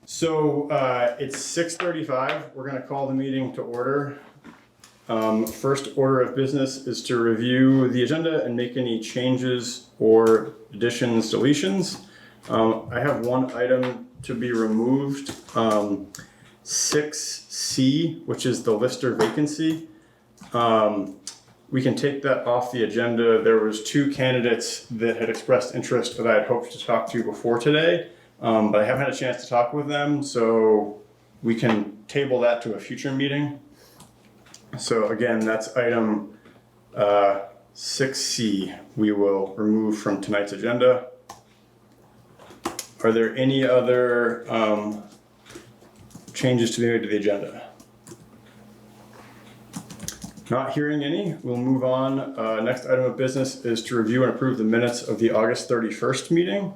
It's 6:35. We're going to call the meeting to order. First order of business is to review the agenda and make any changes or additions, deletions. I have one item to be removed, 6C, which is the Lister vacancy. We can take that off the agenda. There was two candidates that had expressed interest that I had hoped to talk to before today, but I haven't had a chance to talk with them, so we can table that to a future meeting. So again, that's item 6C we will remove from tonight's agenda. Are there any other changes to be made to the agenda? Not hearing any, we'll move on. Next item of business is to review and approve the minutes of the August 31st meeting.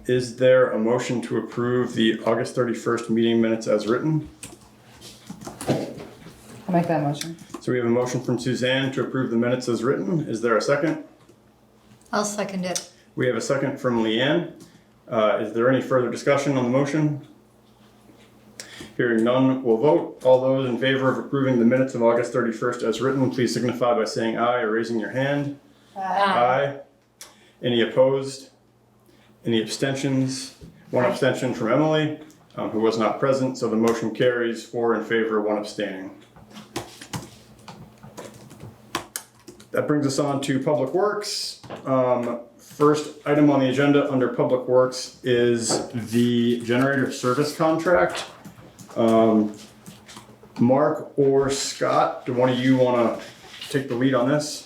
Is there a motion to approve the August 31st meeting minutes as written? I'll make that motion. So we have a motion from Suzanne to approve the minutes as written. Is there a second? I'll second it. We have a second from Leanne. Is there any further discussion on the motion? Hearing none, we'll vote. All those in favor of approving the minutes of August 31st as written, please signify by saying aye or raising your hand. Aye. Any opposed? Any abstentions? One abstention from Emily, who was not present, so the motion carries 4 in favor, 1 abstaining. That brings us on to Public Works. First item on the agenda under Public Works is the generator service contract. Mark or Scott, do one of you want to take the lead on this?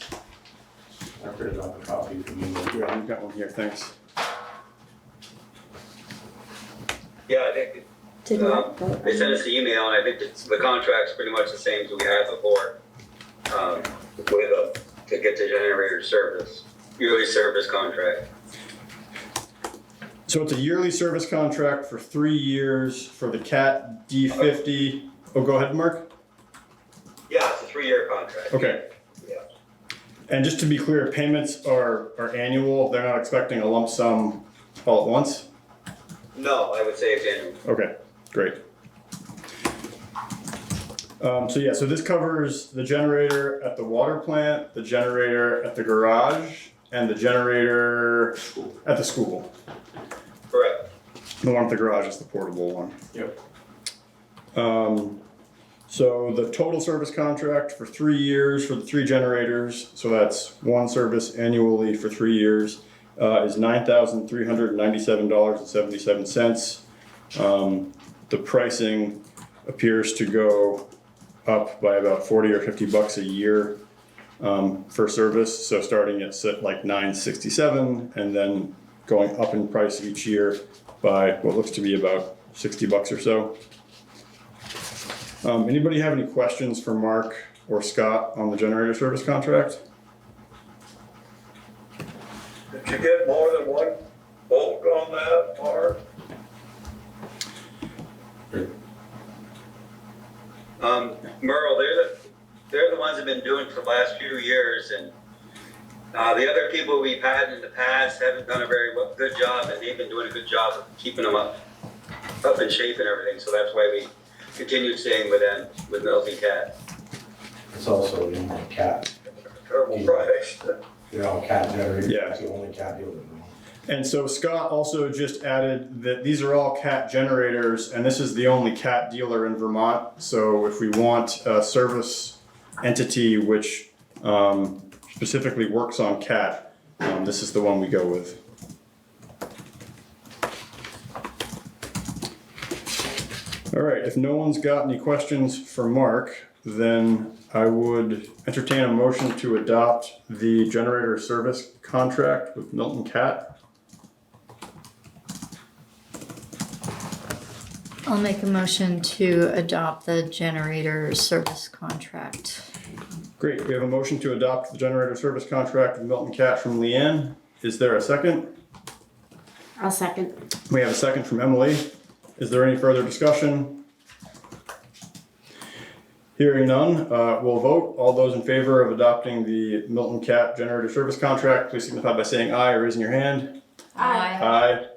I printed off a copy for you. Yeah, I've got one here, thanks. Yeah, I think they sent us the email, and I think the contract's pretty much the same as we had before. To get the generator service, yearly service contract. So it's a yearly service contract for 3 years for the CAT D50. Oh, go ahead, Mark. Yeah, it's a 3-year contract. Okay. Yeah. And just to be clear, payments are annual. They're not expecting a lump sum all at once? No, I would say it's annual. Okay, great. So this covers the generator at the water plant, the generator at the garage, and the generator at the school. Correct. The one at the garage is the portable one. Yep. So the total service contract for 3 years for the 3 generators, so that's one service annually for 3 years, is $9,397.77. The pricing appears to go up by about 40 or 50 bucks a year for service. So starting at like $967 and then going up in price each year by what looks to be about 60 bucks or so. Anybody have any questions for Mark or Scott on the generator service contract? Did you get more than one quote on that, Mark? Merle, they're the ones that have been doing it for the last few years, and the other people we've had in the past haven't done a very good job, and they've been doing a good job of keeping them up in shape and everything. So that's why we continued staying with them, with Milton Cat. It's also in my cat. Terrible price. You know, cat generator. Yeah. It's the only cat dealer. And so Scott also just added that these are all CAT generators, and this is the only CAT dealer in Vermont. So if we want a service entity which specifically works on CAT, this is the one we go with. All right, if no one's got any questions for Mark, then I would entertain a motion to adopt the generator service contract with Milton Cat. I'll make a motion to adopt the generator service contract. Great, we have a motion to adopt the generator service contract with Milton Cat from Leanne. Is there a second? I'll second. We have a second from Emily. Is there any further discussion? Hearing none, we'll vote. All those in favor of adopting the Milton Cat generator service contract, please signify by saying aye or raising your hand. Aye. Aye.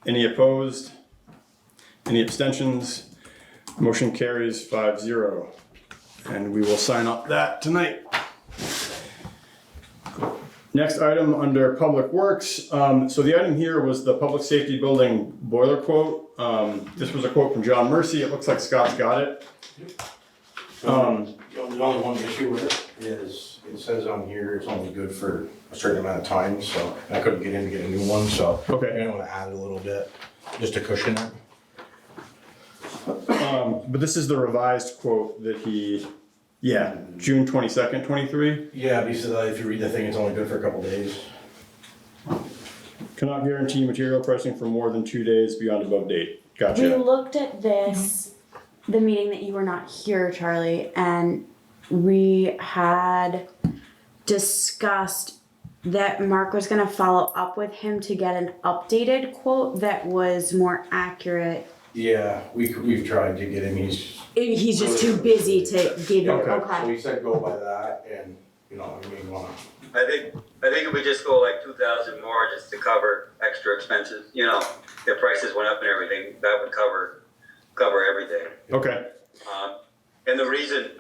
Any opposed? Any abstentions? Motion carries 5-0. And we will sign up that tonight. Next item under Public Works. So the item here was the public safety building boiler quote. This was a quote from John Mercy. It looks like Scott's got it. The only one issue with it is, it says on here it's only good for a certain amount of time, so I couldn't get in to get a new one, so. Okay. I want to add a little bit, just to cushion it. But this is the revised quote that June 22nd, 23. Yeah, because if you read the thing, it's only good for a couple days. Cannot guarantee material pricing for more than 2 days beyond above date. We Gotcha. looked at this, the meeting that you were not here, Charlie, and we had discussed that Mark was gonna follow up with him to get an updated quote that was more accurate. Yeah, we've tried to get him, He's just too busy to give you, Okay. so okay. he said go by that, and, you know, I mean, I think if we just go like 2,000 more just to cover extra expenses, you know, if prices went up and everything, that would cover everything. Okay. And the reason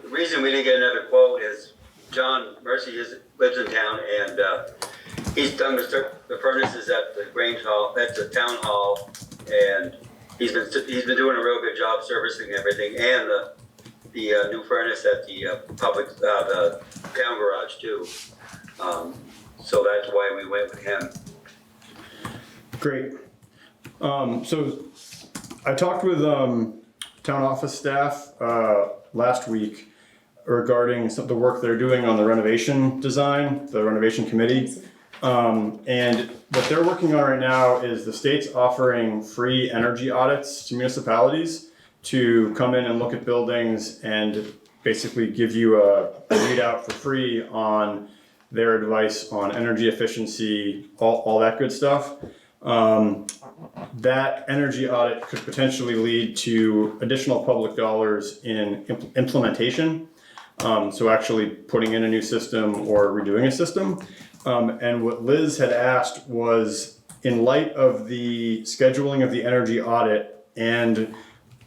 we didn't get another quote is John Mercy lives in town, and he's done the furnaces at the Grange Hall, at the town hall, and he's been doing a real good job servicing everything, and the new furnace at the the town garage too. So that's why we went with him. Great. So I talked with town office staff last week regarding the work they're doing on the renovation design, the renovation committee. And what they're working on right now is the state's offering free energy audits to municipalities to come in and look at buildings and basically give you a readout for free on their advice on energy efficiency, all that good stuff. That energy audit could potentially lead to additional public dollars in implementation. So actually putting in a new system or redoing a system. And what Liz had asked was, in light of the scheduling of the energy audit and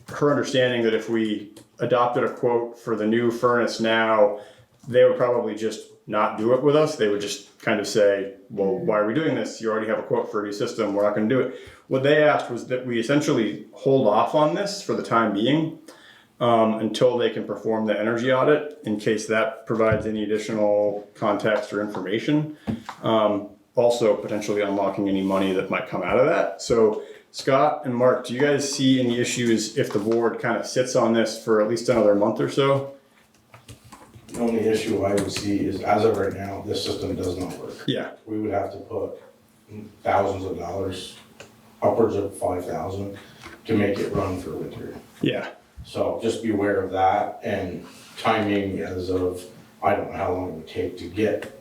her understanding that if we adopted a quote for the new furnace now, they would probably just not do it with us. They would just kind of say, well, why are we doing this? You already have a quote for a new system. We're not going to do it. What they asked was that we essentially hold off on this for the time being until they can perform the energy audit, in case that provides any additional context or information. Also potentially unlocking any money that might come out of that. So Scott and Mark, do you guys see any issues if the board kind of sits on this for at least another month or so? The only issue I would see is, as of right now, this system does not work. Yeah. We would have to put thousands of dollars, upwards of 5,000, to make it run for winter. Yeah. So just be aware of that, and timing as of, I don't know how long it would take to get.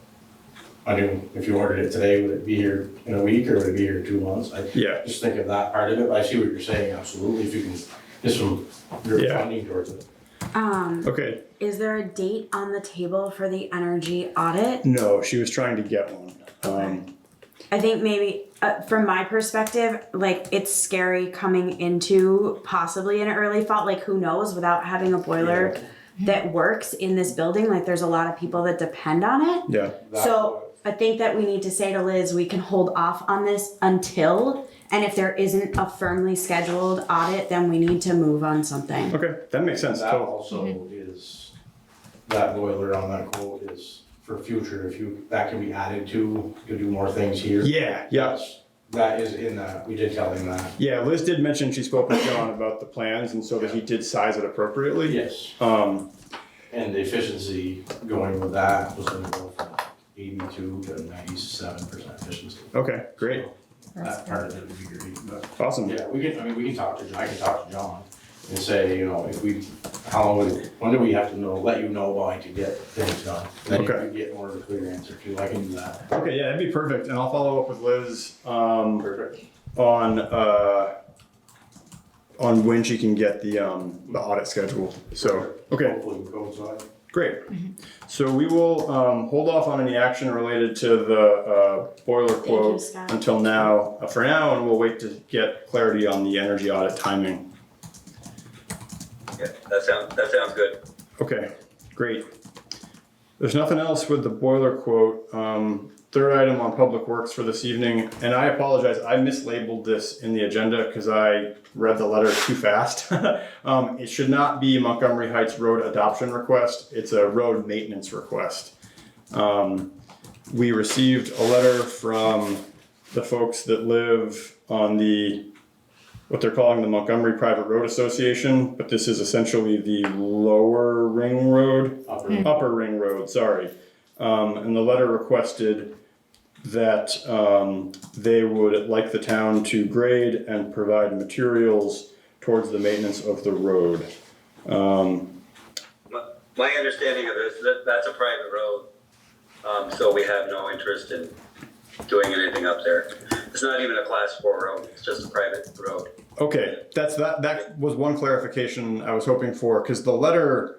I mean, if you ordered it today, would it be here in a week or would it be here in 2 months? Yeah. Just think of that part of it. I see what you're saying, absolutely, if you can get some Yeah. funding towards it. Okay. Is there a date on the table for the energy audit? No, she was trying to get one. I think maybe, from my perspective, like, it's scary coming into possibly an early fall, like, who knows, without having a boiler that works in this building, like, there's a lot of people that depend on it. Yeah. So I think that we need to say to Liz, we can hold off on this until, and if there isn't a firmly scheduled audit, then we need to move on something. Okay, that makes sense. That Totally. also is, that boiler on that quote is for future, that can be added to do more things here. Yeah. That is in that, we did tell him that. Yeah, Liz did mention she spoke with John about the plans, and so that he did size it appropriately. Yes. Um, And the efficiency going with that was gonna go from 82 to 97% efficiency. okay, great. So that part of it would be great, but. Awesome. Yeah, we can talk to, I can talk to John and say, you know, when do we have to let you know by to get things done? Then you Okay. can get more of a clear answer too, I can do that. Okay, yeah, that'd be perfect. And I'll follow up with Liz Perfect. on when she can get the audit scheduled. So, okay. Hopefully we'll go inside. Great. So we will hold off on any action related to the boiler you, quote Scott. until now, for now, and we'll wait to get clarity on the energy audit timing. Yeah, that sounds good. Okay, great. There's nothing else with the boiler quote. Third item on public works for this evening, and I apologize, I mislabeled this in the agenda because I read the letter too fast. It should not be Montgomery Heights Road Adoption Request, it's a road maintenance request. We received a letter from the folks that live on what they're calling the Montgomery Private Road Association, but this is essentially the lower ring road, upper ring road, sorry. And the letter requested that they would like the town to grade and provide materials towards the maintenance of the road. My understanding of this, that's a private road, so we have no interest in doing anything up there. It's not even a class 4 road, it's just a private road. Okay, that was one clarification I was hoping for, because the letter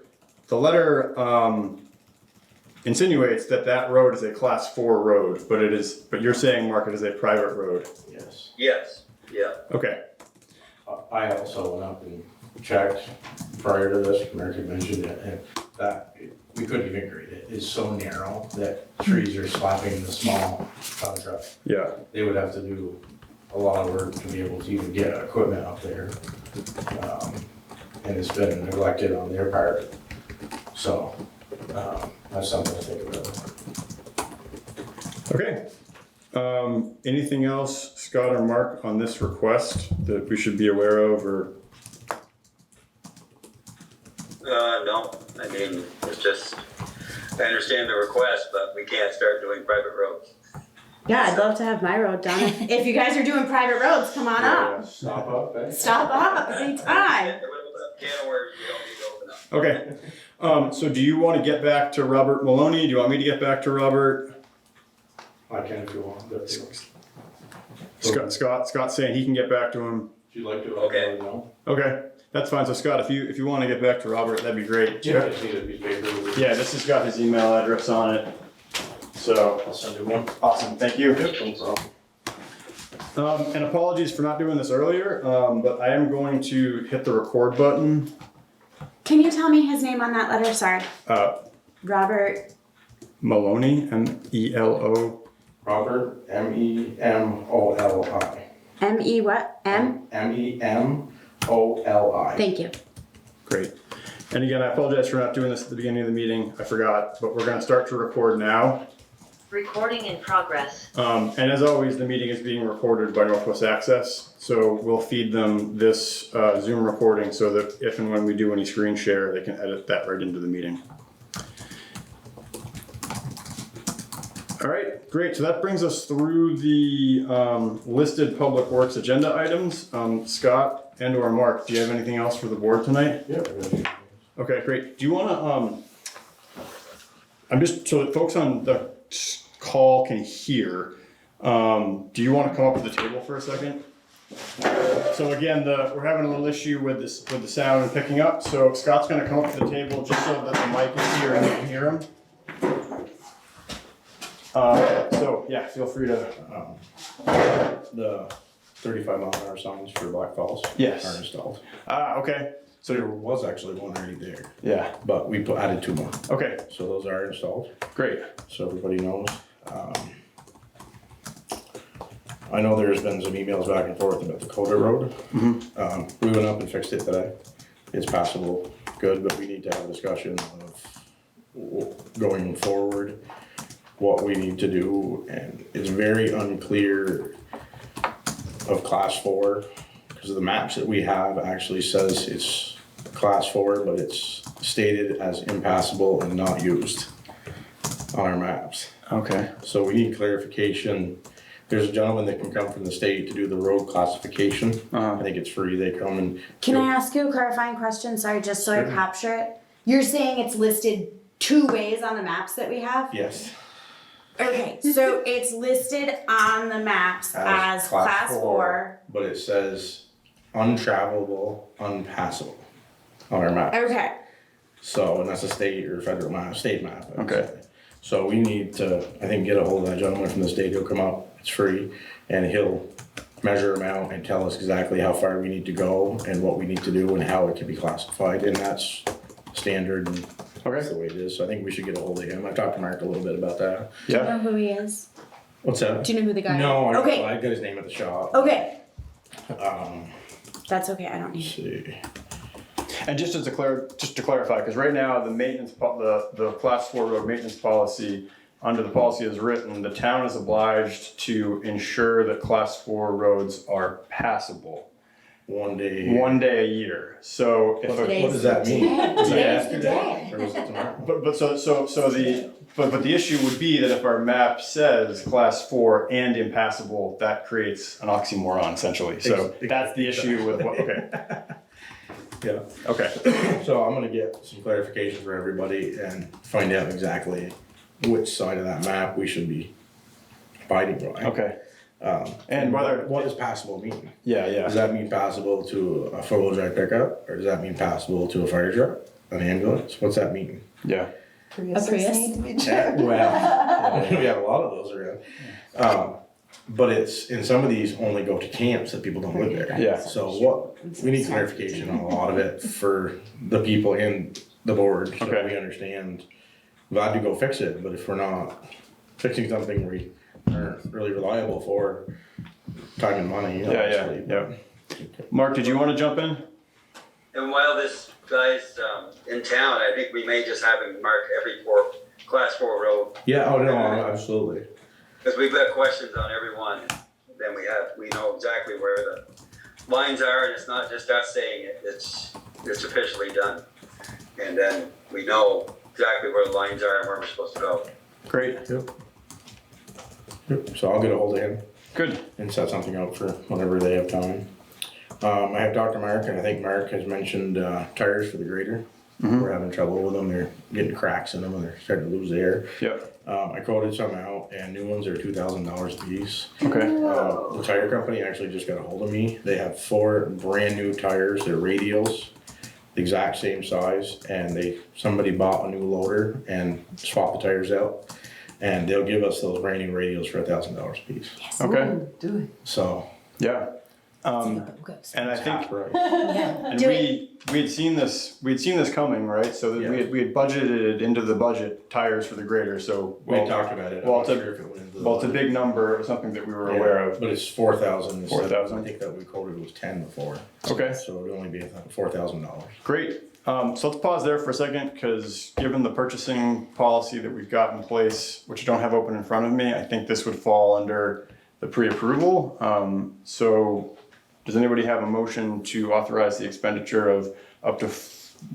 insinuates that road is a class 4 road, but you're saying, Mark, it is a private road. Yes. Yes, yeah. Okay, I also went up and checked prior to this, Mark had mentioned it, and that, we couldn't even grade it. It's so narrow that trees are slapping the small tow truck. yeah, They would have to do a lot of work to be able to even get equipment up there. And it's been neglected on their part. So, that's something to think about. okay. Anything else, Scott or Mark, on this request that we should be aware of, or? No, I mean, it's just, I understand the request, but we can't start doing private roads. Yeah, I'd love to have my road done. If you guys are doing private roads, come on up. Stop up, eh? Stop up anytime. Can of worms we don't need to open up. Okay, so do you want to get back to Robert Maloney? Do you want me to get back to Robert? I can if you want. Scott's saying he can get back to him. If you'd like to, Okay. know. Okay, that's fine. So Scott, if you want to get back to Robert, that'd be great. I just need a piece of paper. Yeah, this has got his email address on it. So I'll send you one. awesome, thank you. No problem. And apologies for not doing this earlier, but I am going to hit the record button. Can you tell me his name on that letter? Sorry. Robert. Maloney, M-E-L-O. Robert, M-E-M-O-L-I. M-E what? M? M-E-M-O-L-I. Thank you. Great. And again, I apologize for not doing this at the beginning of the meeting. I forgot, but we're going to start to record now. Recording in progress. And as always, the meeting is being recorded by Northwest Access, so we'll feed them this Zoom recording so that if and when we do any screen share, they can edit that right into the meeting. All right, great. So that brings us through the listed Public Works agenda items. Scott and/or Mark, do you have anything else for the board tonight? Yeah. Okay, great. Do you want to? So that folks on the call can hear. Do you want to come up to the table for a second? So again, we're having a little issue with the sound and picking up. So Scott's going to come up to the table just so that the mic is here and you can hear him. So yeah, feel free to. The 35-mile-an-hour signs for Black Falls Yes. are installed. Okay. So there was actually one already there, Yeah. but we added 2 more. Okay. So those are installed, Great. so everybody knows. I know there's been some emails back and forth about the Coda Road. We went up and fixed it today. It's passable, good, but we need to have a discussion of going forward, what we need to do, and it's very unclear of class 4, because the maps that we have actually says it's class 4, but it's stated as impassable and not used on our maps. Okay. So we need clarification. There's a gentleman that can come from the state to do the road classification. I think it's free, they come and. Can I ask you a clarifying question? Sorry, just so I capture it. You're saying it's listed 2 ways on the maps that we have? Yes. Okay, so it's listed on the maps as class 4. But it says untravelable, unpassable on our map. Okay. So, and that's a state or federal map, state map. I would Okay. say. So we need to, I think, get a hold of that gentleman from the state. He'll come up, it's free, and he'll measure them out and tell us exactly how far we need to go and what we need to do and how it can be classified, and that's standard and that's the way it is. So I think we should get a hold of him. I talked to Mark a little bit about that. Do you Yeah. know who he is? What's that? Do you know who the guy No, is? I, Okay. I got his name at the shop. Okay. Um, That's okay. I don't let's need see. And just to clarify, because right now the maintenance, the class 4 road maintenance policy, under the policy as written, the town is obliged to ensure that class 4 roads are passable One day. 1 day a year. So if What a, does that mean? Was that Today's the yesterday? Or was it tomorrow? but the issue would be that if our map says class 4 and impassable, that creates an oxymoron essentially. So that's the issue with what, okay, Yeah. okay, So I'm gonna get some clarification for everybody and find out exactly which side of that map we should be abiding by. okay. And And whether, what does passable mean? yeah, Does yeah, that mean passable to a four-wheel drive pickup, or does that mean passable to a fire truck, an ambulance? What's that mean? yeah. A Prius? Well, we have a lot of those around. But it's, in some of these only go to camps that people don't live there. Yeah. So we need clarification on a lot of it for the people in the board, so Okay. we understand. Glad to go fix it, but if we're not fixing something we aren't really reliable for, time and money, Yeah, yeah, obviously. yeah. Mark, did you want to jump in? And while this guy's in town, I think we may just have him mark every class 4 road, Yeah, oh no, absolutely. because we've got questions on every one. Then we know exactly where the lines are, and it's not just us saying it, it's officially done. And then we know exactly where the lines are and where we're supposed to go. Great, Yep, so I'll get a hold of him good. and set something up for whenever they have time. I have talked to Mark, and I think Mark has mentioned tires for the grader. We're having trouble with them. They're getting cracks in them, and they're starting to lose air. Yep, I quoted some out, and new ones are $2,000 a piece. okay, The tire company actually just got a hold of me. They have 4 brand new tires. They're radials, the exact same size, and somebody bought a new loader and swapped the tires out, and they'll give us those brand new radials for $1,000 a piece. okay, Do it. So, yeah. And I think, half price. and Do we had seen this coming, right? So that we had budgeted into the budget tires for the grader, so. We talked about it. I'm Well, not it's a- sure if it went into the Well, it's a budget. big number, it was something that we were Yeah, aware of. But it's 4,000. 4,000. I think that we quoted was 10 before. Okay. So it would only be $4,000. Great. So let's pause there for a second, because given the purchasing policy that we've got in place, which I don't have open in front of me, I think this would fall under the pre-approval. So does anybody have a motion to authorize the expenditure of up to,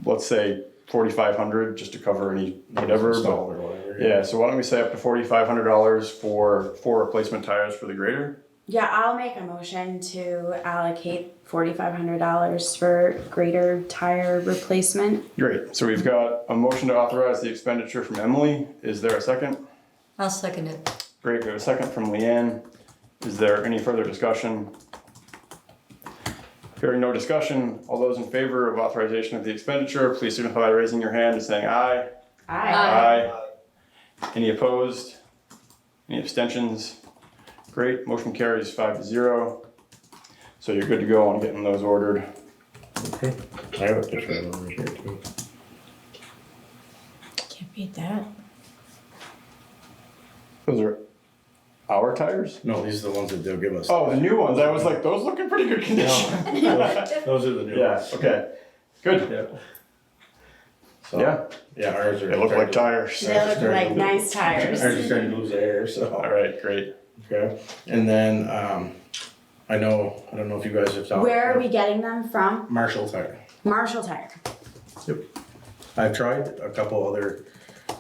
let's say, 4,500, just to cover any whatever? Install or whatever. Yeah, so why don't we say up to $4,500 for 4 replacement tires for the grader? Yeah, I'll make a motion to allocate $4,500 for greater tire replacement. Great. So we've got a motion to authorize the expenditure from Emily. Is there a second? I'll second it. Great. We have a second from Leanne. Is there any further discussion? Hearing no discussion, all those in favor of authorization of the expenditure, please signify by raising your hand and saying aye. Aye. Aye. Any opposed? Any abstentions? Great. Motion carries 5-0. So you're good to go on getting those ordered. Okay. I have a picture of them over here too. Can't beat that. Those are our tires? No, these are the ones that they'll give us. Oh, the new ones. I was like, those look in pretty good condition. Those are the new Yeah, ones. okay. Good. Yeah. So, Yeah, yeah, ours are. they look like tires. They look like nice tires. Ours are starting to lose air, so. All right, great. Okay. And then, I don't know if you guys have talked. Where are we getting them from? Marshall Tire. Marshall Tire. Yep. I've tried a couple other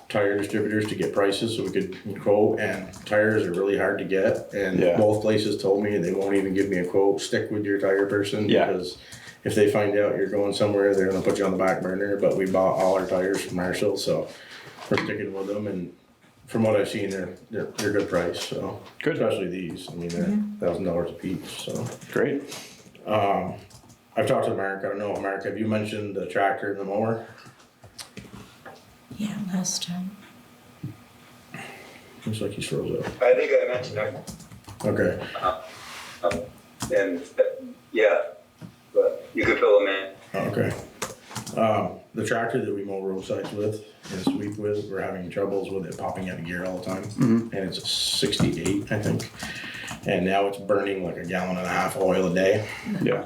tire distributors to get prices so we could quote, and tires are really hard to get, and Yeah. both places told me they won't even give me a quote. Stick with your tire person, Yeah. because if they find out you're going somewhere, they're gonna put you on the back burner. But we bought all our tires from Marshall, so we're sticking with them, and from what I've seen, they're good price, so. Good. Especially these, I mean, they're $1,000 a piece, so. Great. I've talked to Mark, I don't know, Mark, have you mentioned the tractor and the mower? last time. Looks like he's froze up. I think I mentioned that. Okay, And yeah, but you could fill them in. okay. The tractor that we mow roadsides with and sweep with, we're having troubles with it popping out of gear all the time. And it's a 68, I think. And now it's burning like 1.5 gallons of oil a day. Yeah.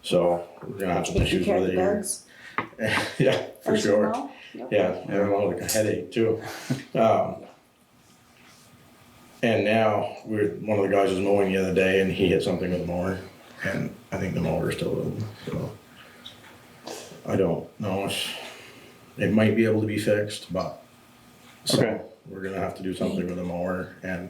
So we're gonna have some Take issues care of with the it here. bugs. Yeah, for As you sure. know. Yep. Yeah, I don't know, like a headache too. And now one of the guys was mowing the other day and he hit something with the mower, and I think the mower is still open. So I don't know. It might be able to be fixed, but so Okay. we're gonna have to do something with the mower, and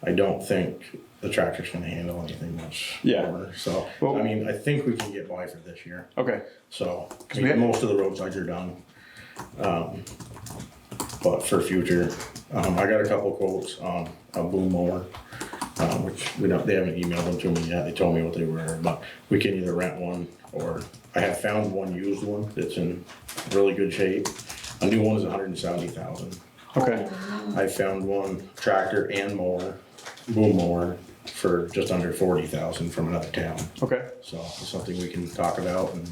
I don't think the tractor's gonna handle anything much Yeah. more. So Well- I mean, I think we can get by for this year. Okay. So, I we mean, had- most of the roadsides are done. But for future, I got a couple quotes on a boom mower, which they haven't emailed them to me yet. They told me what they were, but we can either rent one, or I have found one used one that's in really good shape. A new one is 170,000. Okay. I found one tractor and mower, boom mower, for just under 40,000 from another town. Okay. So it's something we can talk about, and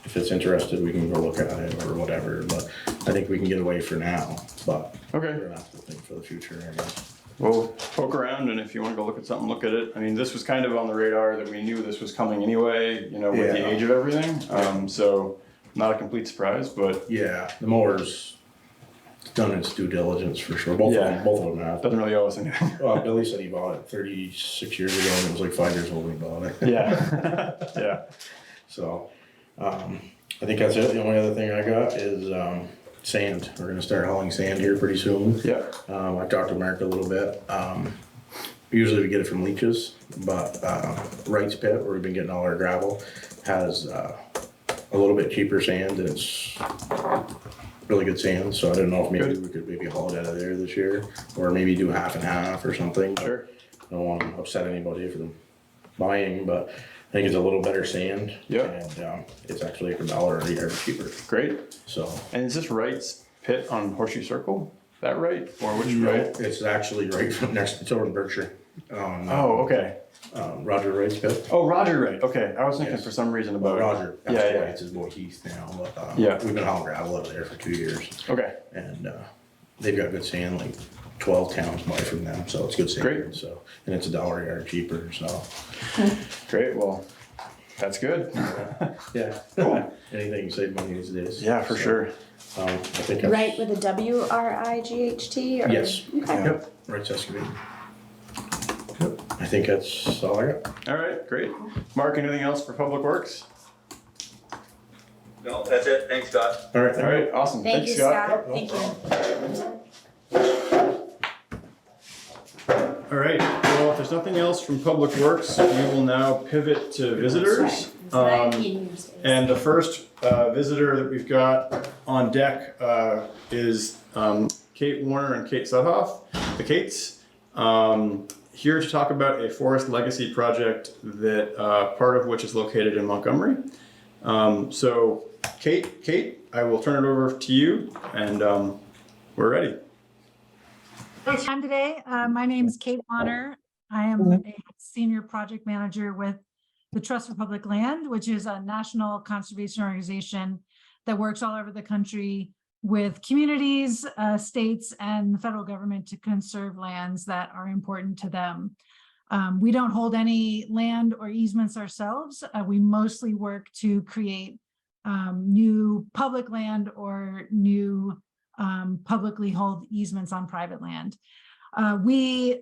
if it's interested, we can go look at it or whatever, but I think we can get away for now, but Okay. we're gonna have to think for the future, I guess. We'll poke around, and if you want to go look at something, look at it. I mean, this was kind of on the radar that we knew this was coming anyway, you know, with the Yeah. age of everything. So not a complete surprise, but Yeah, the mower's done its due diligence for sure, both of them have. doesn't really owe us anything. Well, Billy said he bought it 36 years ago, and it was like 5 years old when he bought it. Yeah. Yeah. So, I think that's it. The only other thing I got is, sand. We're gonna start hauling sand here pretty soon. Yeah. I talked to Mark a little bit. Usually we get it from Leeches, but Wright's Pit, where we've been getting all our gravel, has a little bit cheaper sand, and it's really good sand. So I don't know if maybe Good. we could maybe haul it out of there this year, or maybe do half and half or something. Sure. I don't want to upset anybody for them buying, but I think it's a little better sand. Yeah. And it's actually like $1 a yard cheaper. Great. So. And is this Wright's Pit on Horseshoe Circle? That right? Or which Wright? It's actually right from next, it's over in Berkshire. On, Oh, okay. Roger Wright's Pit. Oh, Roger Wright. Okay. I was thinking Yes. for some reason Well, about Roger, Yeah, that's why yeah. it's his boy Heath now, but, Yeah. we've been hauling gravel over there for 2 years, Okay. and, they've got good sand, like 12 towns buy from them, so it's good sand. Great. So, and it's $1 a yard cheaper, so, Great. Well, that's good. yeah. Cool. Anything can save money these days. Yeah, for So, sure. I think that's. Right with a WRIGHT? Or? Yes. Okay. Yep, Wright's excavating. Yep, I think that's all I got. All right. Great. Mark, anything else for Public Works? No, that's it. Thanks, Scott. All right. All right. Awesome. Thank Thanks, you, Scott. Thank you. All right. Well, if there's nothing else from Public Works, we will now pivot to visitors. And the first visitor that we've got on deck is Kate Warner and Kate Sudhoff, the Kates, here to talk about a forest legacy project that part of which is located in Montgomery. So, Kate, I will turn it over to you, and we're ready. Thanks for your time today. My name is Kate Warner. I am a senior project manager with the Trust for Public Land, which is a national conservation organization that works all over the country with communities, states, and the federal government to conserve lands that are important to them. We don't hold any land or easements ourselves. We mostly work to create new public land or new publicly held easements on private land. We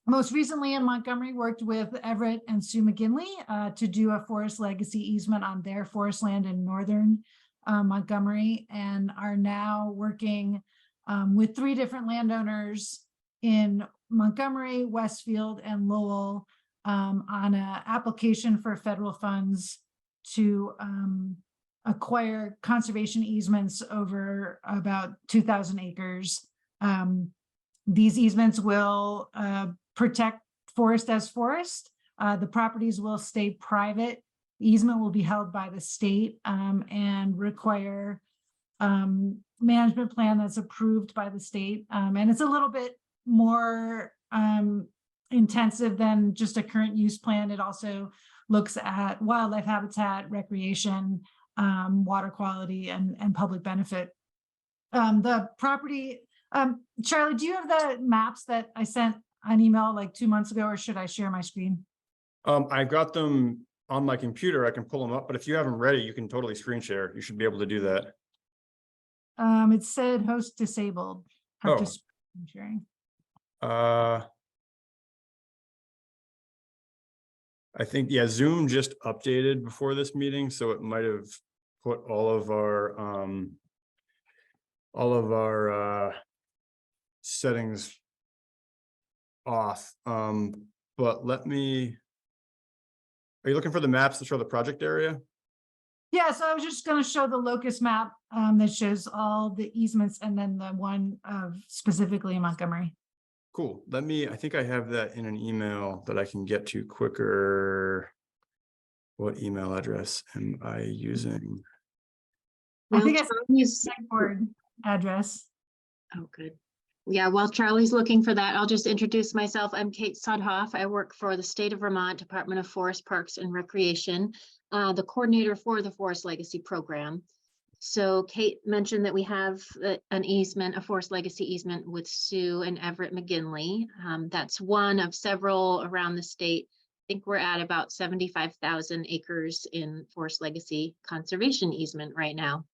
most recently in Montgomery worked with Everett and Sue McGinley to do a forest legacy easement on their forest land in northern Montgomery, and are now working with 3 different landowners in Montgomery, Westfield, and Lowell on an application for federal funds to acquire conservation easements over about 2,000 acres. These easements will protect forest as forest. The properties will stay private. The easement will be held by the state and require management plan that's approved by the state. And it's a little bit more intensive than just a current use plan. It also looks at wildlife habitat, recreation, water quality, and public benefit. The property, Charlie, do you have the maps that I sent an email like 2 months ago, or should I share my screen? I've got them on my computer. I can pull them up, but if you have them ready, you can totally screen share. You should be able to do that. It said host disabled. Oh. Screen sharing. I think, yeah, Zoom just updated before this meeting, so it might have put all of our settings off. But let me, are you looking for the maps to show the project area? Yeah, so I was just going to show the locus map that shows all the easements and then the one of specifically in Montgomery. Cool. Let me, I think I have that in an email that I can get to quicker. What email address am I using? I think it's Charlie's, board address. oh, good. Yeah, while Charlie's looking for that, I'll just introduce myself. I'm Kate Sudhoff. I work for the State of Vermont Department of Forest, Parks, and Recreation, the coordinator for the Forest Legacy Program. So Kate mentioned that we have an easement, a Forest Legacy easement with Sue and Everett McGinley. That's one of several around the state. I think we're at about 75,000 acres in Forest Legacy conservation easement right now.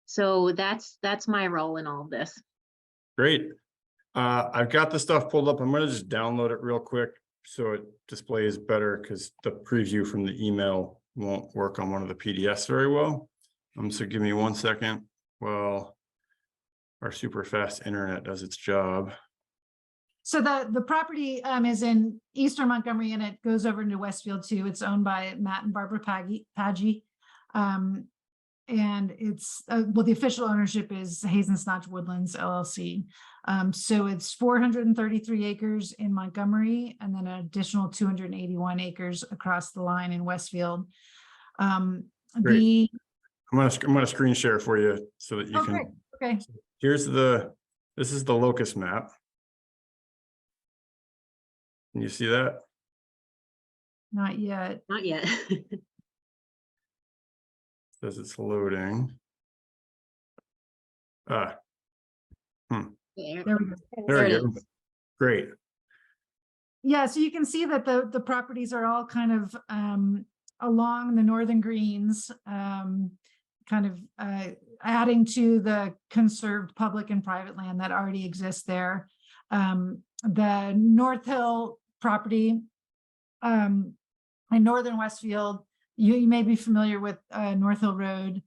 So that's my role in all of this. Great. I've got the stuff pulled up. I'm going to just download it real quick so it displays better because the preview from the email won't work on one of the PDFs very well. So give me 1 second while our super fast internet does its job. So the property is in eastern Montgomery and it goes over into Westfield too. It's owned by Matt and Barbara P.E.G. And it's, well, the official ownership is Hazen Notch Woodlands LLC. So it's 433 acres in Montgomery and then an additional 281 acres across the line in Westfield. Great. I'm gonna screen share for you so that you can. Great. Okay. This is the locus map. Can you see that? Not yet. Not yet. Says it's loading. There. There we go. There it you go. is. Great. Yeah, so you can see that the properties are all kind of along the northern greens, kind of adding to the conserved public and private land that already exists there. The North Hill property in northern Westfield, you may be familiar with North Hill Road,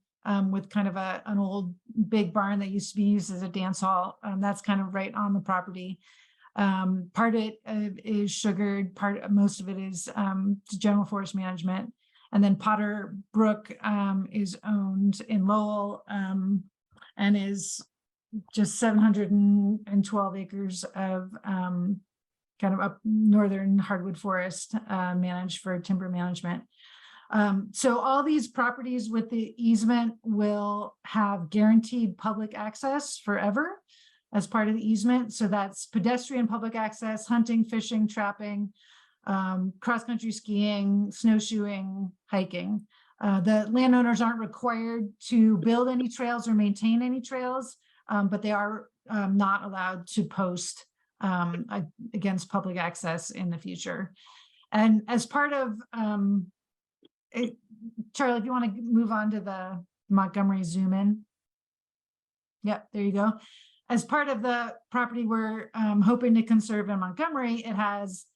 with kind of an old big barn that used to be used as a dance hall. That's kind of right on the property. Part of it is sugared, most of it is general forest management. And then Potter Brook is owned in Lowell and is just 712 acres of kind of up northern hardwood forest managed for timber management. So all these properties with the easement will have guaranteed public access forever as part of the easement. So that's pedestrian public access, hunting, fishing, trapping, cross-country skiing, snowshoeing, hiking. The landowners aren't required to build any trails or maintain any trails, but they are not allowed to post against public access in the future. And as part of, Charlie, if you want to move on to the Montgomery zoom in. Yep, there you go. As part of the property we're hoping to conserve in Montgomery, it has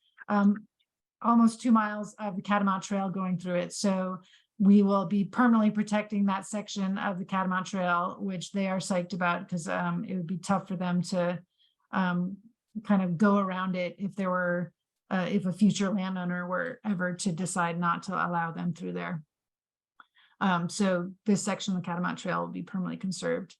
almost 2 miles of the Catamount Trail going through it. So we will be permanently protecting that section of the Catamount Trail, which they are psyched about because it would be tough for them to kind of go around it if there were, if a future landowner were ever to decide not to allow them through there. So this section of the Catamount Trail will be permanently conserved.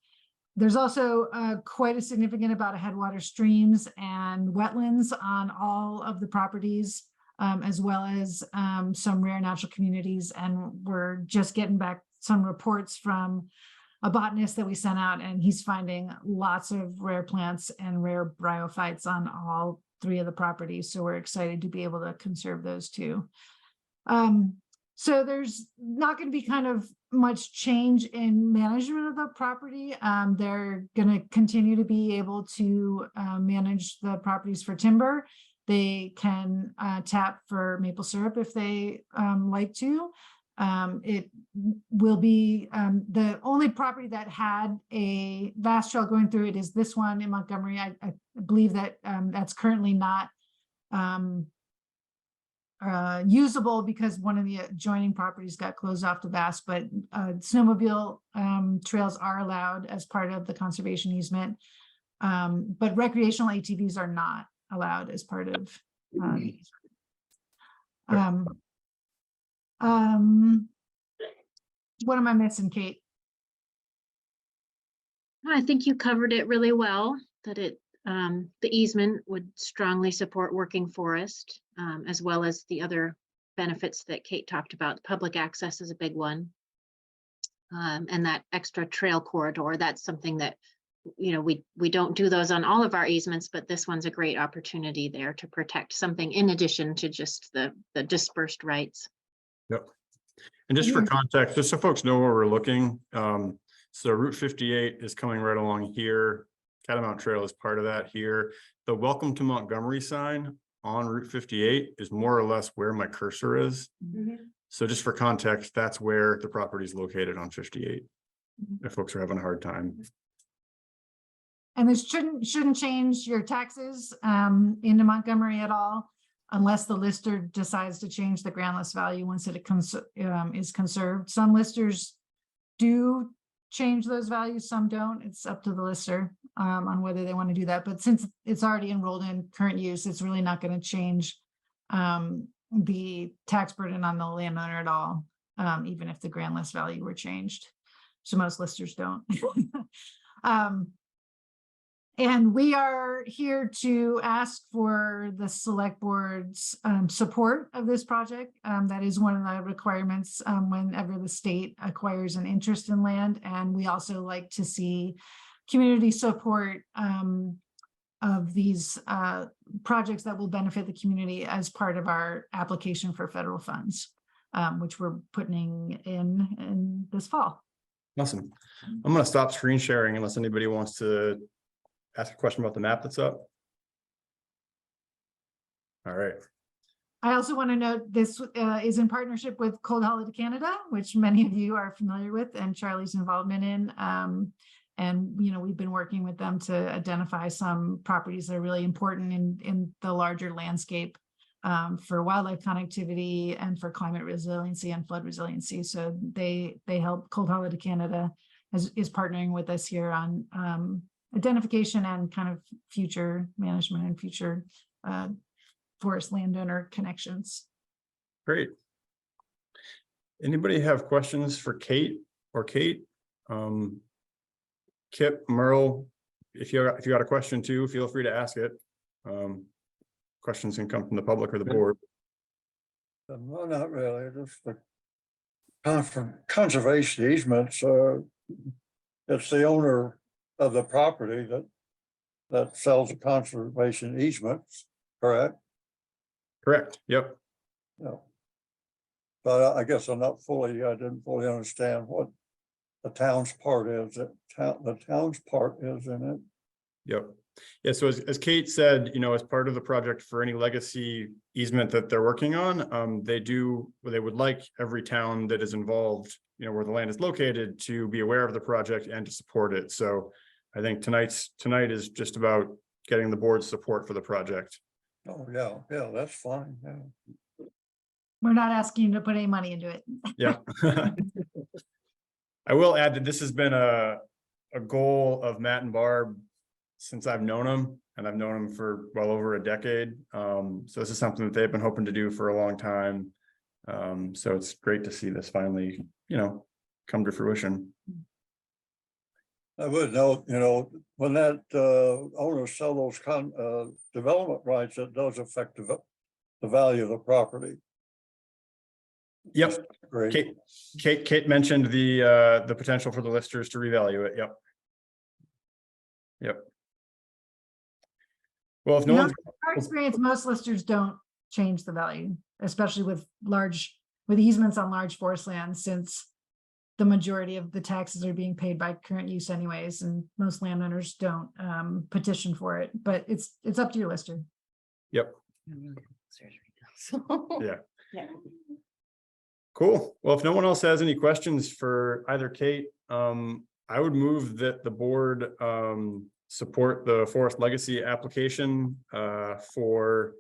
There's also quite a significant amount of headwater streams and wetlands on all of the properties, as well as some rare natural communities. And we're just getting back some reports from a botanist that we sent out, and he's finding lots of rare plants and rare bryophytes on all 3 of the properties. So we're excited to be able to conserve those too. So there's not going to be kind of much change in management of the property. They're going to continue to be able to manage the properties for timber. They can tap for maple syrup if they like to. It will be the only property that had a vast trail going through it is this one in Montgomery. I believe that that's currently not usable because one of the adjoining properties got closed off to VAST, but snowmobile trails are allowed as part of the conservation easement. But recreational ATVs are not allowed as part of the easement. What am I missing, Kate? I think you covered it really well, that the easement would strongly support working forest, as well as the other benefits that Kate talked about. Public access is a big one. And that extra trail corridor, that's something that, you know, we don't do those on all of our easements, but this one's a great opportunity there to protect something in addition to just the dispersed rights. Yep. And just for context, just so folks know where we're looking, so Route 58 is coming right along here. Catamount Trail is part of that here. The Welcome to Montgomery sign on Route 58 is more or less where my cursor is. So just for context, that's where the property is located on 58. If folks are having a hard time. And this shouldn't change your taxes into Montgomery at all, unless the lister decides to change the ground list value once it is conserved. Some listers do change those values, some don't. It's up to the lister on whether they want to do that. But since it's already enrolled in current use, it's really not going to change the tax burden on the landowner at all, even if the grand list value were changed. So most listers don't. And we are here to ask for the select board's support of this project. That is one of the requirements whenever the state acquires an interest in land. And we also like to see community support of these projects that will benefit the community as part of our application for federal funds, which we're putting in this fall. Awesome. I'm going to stop screen sharing unless anybody wants to ask a question about the map that's up. All right. I also want to note this is in partnership with Cold Holiday Canada, which many of you are familiar with, and Charlie's involvement in. And you know, we've been working with them to identify some properties that are really important in the larger landscape for wildlife connectivity and for climate resiliency and flood resiliency. So they help. Cold Holiday Canada is partnering with us here on identification and kind of future management and future forest landowner connections. Great. Anybody have questions for Kate or Kate? Kip, Merle, if you got a question too, feel free to ask it. Questions can come from the public or the board. No, not really, just the conservation easements. It's the owner of the property that sells the conservation easements, correct? Correct. Yep. No. But I guess I didn't fully understand what the town's part is. The town's part is in it. Yep. Yeah. So as Kate said, you know, as part of the project for any legacy easement that they're working on, they would like every town that is involved, you know, where the land is located, to be aware of the project and to support it. So I think tonight is just about getting the board's support for the project. Oh, yeah, that's fine. Yeah. We're not asking you to put any money into it. Yeah. I will add that this has been a goal of Matt and Barb since I've known them, and I've known them for well over a decade. So this is something that they've been hoping to do for a long time. So it's great to see this finally, you know, come to fruition. I would note, you know, when that owners sell those development rights, it does affect the value of the property. Yep. Great. Kate mentioned the potential for the listers to revalue it. Yep. Yep. Well, if no In one's, our experience, most listers don't change the value, especially with easements on large forest lands, since the majority of the taxes are being paid by current use anyways, and most landowners don't petition for it, but it's up to your lister. yep. Yeah. Yeah. Cool. Well, if no one else has any questions for either Kate, I would move that the board support the Forest Legacy application for,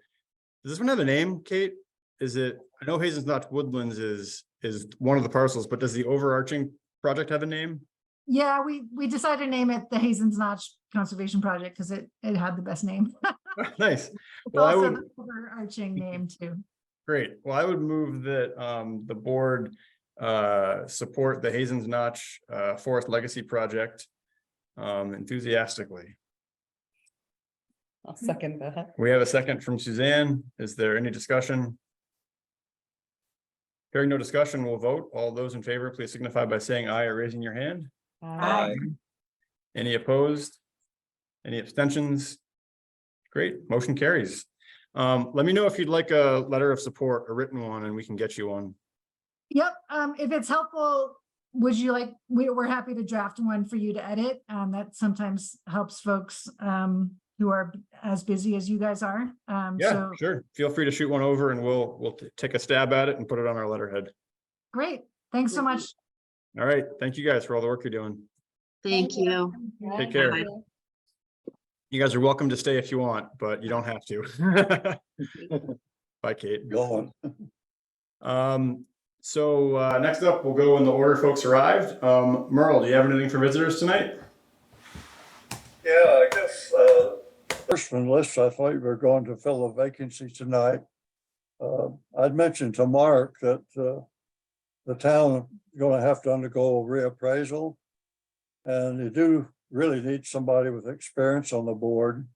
does this one have a name, Kate? Is it, I know Hazen's Notch Woodlands is one of the parcels, but does the overarching project have a name? Yeah, we decided to name it the Hazen's Notch Conservation Project because it had the best name. Nice. It's Well, I also would, the overarching name too. great. Well, I would move that the board support the Hazen's Notch Forest Legacy project enthusiastically. I'll second that. We have a second from Suzanne. Is there any discussion? Hearing no discussion, we'll vote. All those in favor, please signify by saying aye or raising your hand. Aye. Any opposed? Any abstentions? Great, motion carries. Let me know if you'd like a letter of support, a written one, and we can get you one. Yep, if it's helpful, would you like, we're happy to draft one for you to edit. That sometimes helps folks who are as busy as you guys are. Yeah, So sure. Feel free to shoot one over and we'll take a stab at it and put it on our letterhead. great, thanks so much. All right, thank you guys for all the work you're doing. Thank you. Take care. Bye. You guys are welcome to stay if you want, but you don't have to. Bye, Kate. Going. So next up, we'll go in the order folks arrived. Merle, do you have anything for visitors tonight? Yeah, I guess, first on the list, I thought you were going to fill a vacancy tonight. I'd mentioned to Mark that, the town is gonna have to undergo a reappraisal. And you do really need somebody with experience on the board.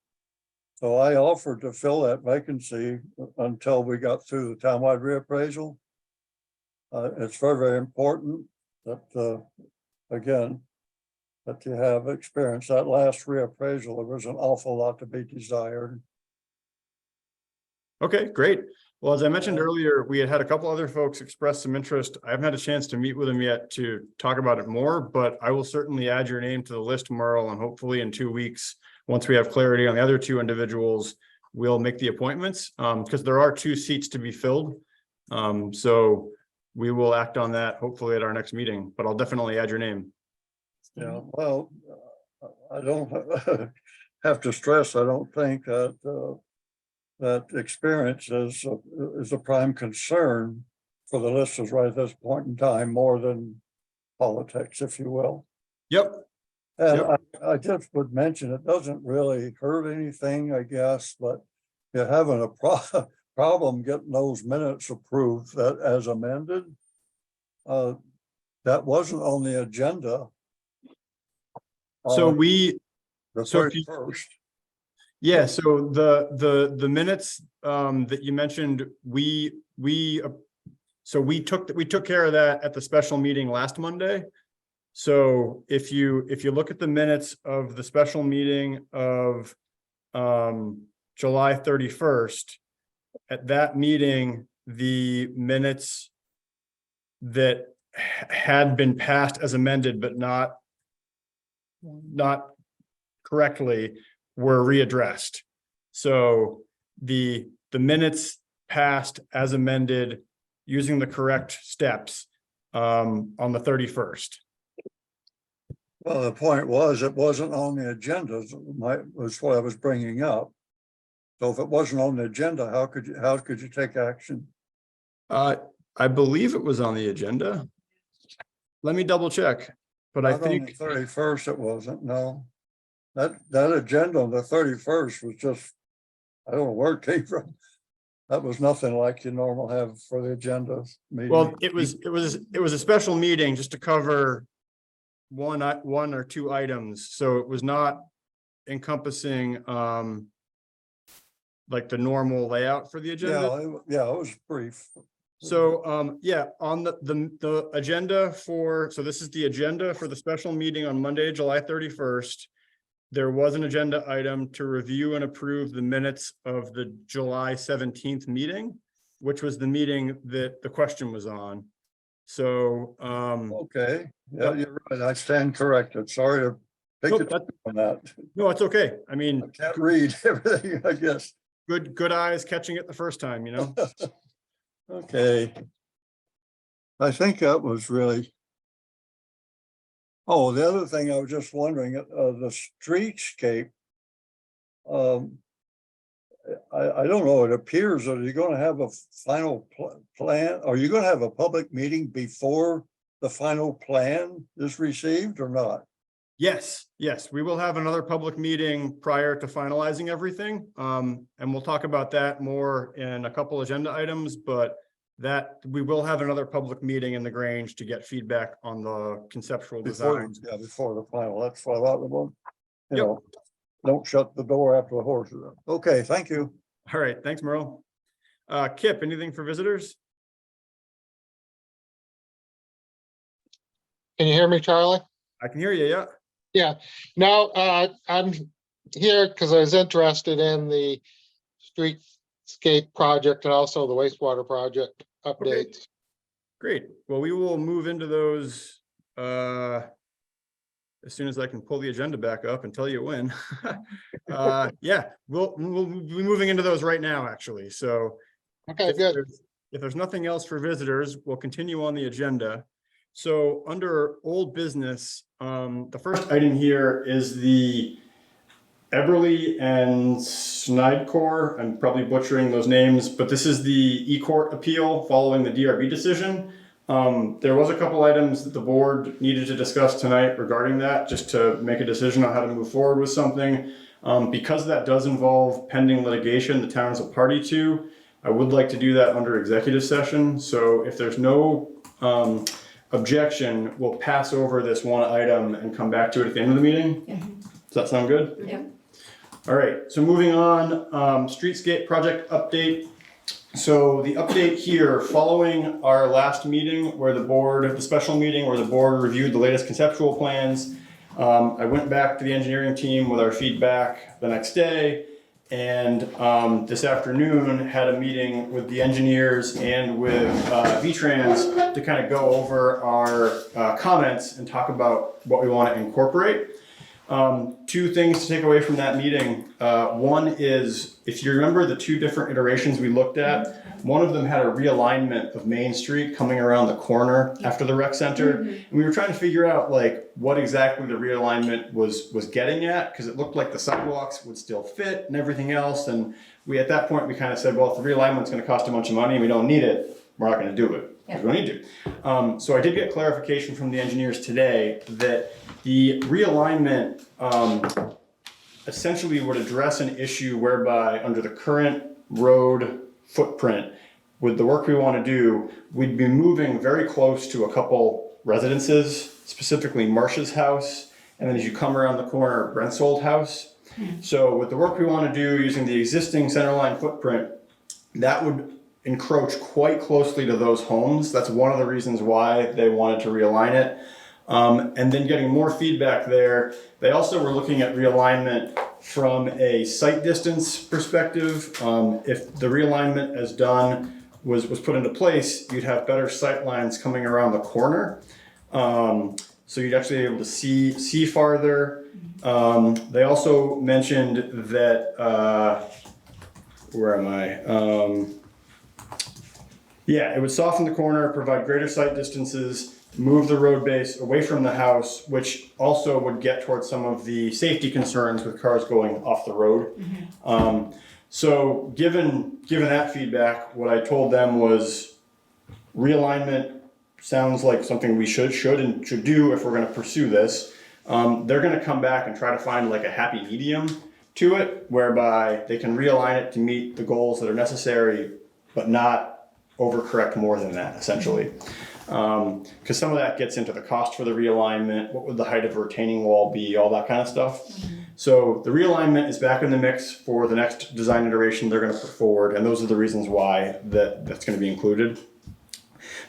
So I offered to fill that vacancy until we got through the townwide reappraisal. It's very, very important that, again, that you have experience. That last reappraisal, there was an awful lot to be desired. Okay, great. Well, as I mentioned earlier, we had a couple other folks express some interest. I haven't had a chance to meet with them yet to talk about it more, but I will certainly add your name to the list, Merle, and hopefully in 2 weeks, once we have clarity on the other 2 individuals, we'll make the appointments because there are 2 seats to be filled. So we will act on that hopefully at our next meeting, but I'll definitely add your name. Yeah, well, I don't have to stress, I don't think that, that experience is a prime concern for the listers right at this point in time, more than politics, if you will. Yep. And Yep. I just would mention, it doesn't really hurt anything, I guess, but you're having a problem getting those minutes approved that as amended. That wasn't on the agenda. So on we, the so if you- 31st. yeah, so the minutes that you mentioned, we took care of that at the special meeting last Monday. So if you look at the minutes of the special meeting of July 31st, at that meeting, the minutes that had been passed as amended but not correctly were readdressed. So the minutes passed as amended using the correct steps on the 31st. Well, the point was, it wasn't on the agenda, was what I was bringing up. So if it wasn't on the agenda, how could you take action? I believe it was on the agenda. Let me double check, but I Not on the think 31st, it wasn't, no. That agenda on the 31st was just, I don't know where it came from. That was nothing like you normally have for the agenda meeting. well, it was a special meeting just to cover one or 2 items. So it was not encompassing like the normal layout for the agenda. Yeah, it was brief. So, yeah, on the agenda so this is the agenda for the special meeting on Monday, July 31st. There was an agenda item to review and approve the minutes of the July 17th meeting, which was the meeting that the question was on. So, Okay, yeah, Yep. you're right. I stand corrected. Sorry to Nope, take it on that. no, it's okay. I I mean, can't read everything, I guess. good eyes catching it the first time, you know? Okay. I think that was really. Oh, the other thing I was just wondering, the streetscape. I don't know, it appears that you're gonna have a final plan. Are you gonna have a public meeting before the final plan is received or not? Yes, we will have another public meeting prior to finalizing everything. And we'll talk about that more in a couple agenda items, but that we will have another public meeting in the Grange to get feedback on the conceptual Before, designs. yeah, before the final, that's what I thought about. You Yep. know, don't shut the door after the horse is out. Okay, thank you. All right, thanks, Merle. Kip, anything for visitors? Can you hear me, Charlie? I can hear you, yeah. Yeah, no, I'm here because I was interested in the streetscape project and also the wastewater project updates. Great. Well, we will move into those as soon as I can pull the agenda back up and tell you when. Yeah, we'll be moving into those right now, actually. So Okay, good. if there's nothing else for visitors, we'll continue on the agenda. So under old business, the first item here is the Eberly and Schneidkor. I'm probably butchering those names, but this is the E-Court appeal following the DRB decision. There was a couple items that the board needed to discuss tonight regarding that, just to make a decision on how to move forward with something. Because that does involve pending litigation the town is a party to, I would like to do that under executive session. So if there's no objection, we'll pass over this one item and come back to it at the end of the meeting. Yeah. Does that sound good? Yeah. All right, so moving on, streetscape project update. So the update here, following our last meeting where the special meeting where the board reviewed the latest conceptual plans, I went back to the engineering team with our feedback the next day, and this afternoon had a meeting with the engineers and with V-Trans to kind of go over our comments and talk about what we want to incorporate. Two things to take away from that meeting. One is, if you remember the two different iterations we looked at, one of them had a realignment of Main Street coming around the corner after the rec center. And we were trying to figure out like what exactly the realignment was getting at, because it looked like the sidewalks would still fit and everything else. And at that point, we kind of said, well, if the realignment's going to cost a bunch of money and we don't need it, we're not going to do it. We don't need to. So I did get clarification from the engineers today that the realignment essentially would address an issue whereby under the current road footprint, with the work we want to do, we'd be moving very close to a couple residences, specifically Marsh's house, and then as you come around the corner, Brent's old house. So with the work we want to do using the existing centerline footprint, that would encroach quite closely to those homes. That's one of the reasons why they wanted to realign it. And then getting more feedback there, they also were looking at realignment from a sight distance perspective. If the realignment as done was put into place, you'd have better sight lines coming around the corner. So you'd actually be able to see farther. They also mentioned that, where am I? Yeah, it would soften the corner, provide greater sight distances, move the road base away from the house, which also would get towards some of the safety concerns with cars going off the road. So given that feedback, what I told them was realignment sounds like something we should do if we're going to pursue this. They're going to come back and try to find like a happy medium to it, whereby they can realign it to meet the goals that are necessary, but not overcorrect more than that, essentially. Because some of that gets into the cost for the realignment, what would the height of a retaining wall be, all that kind of stuff. So the realignment is back in the mix for the next design iteration they're going to put forward, and those are the reasons why that's going to be included.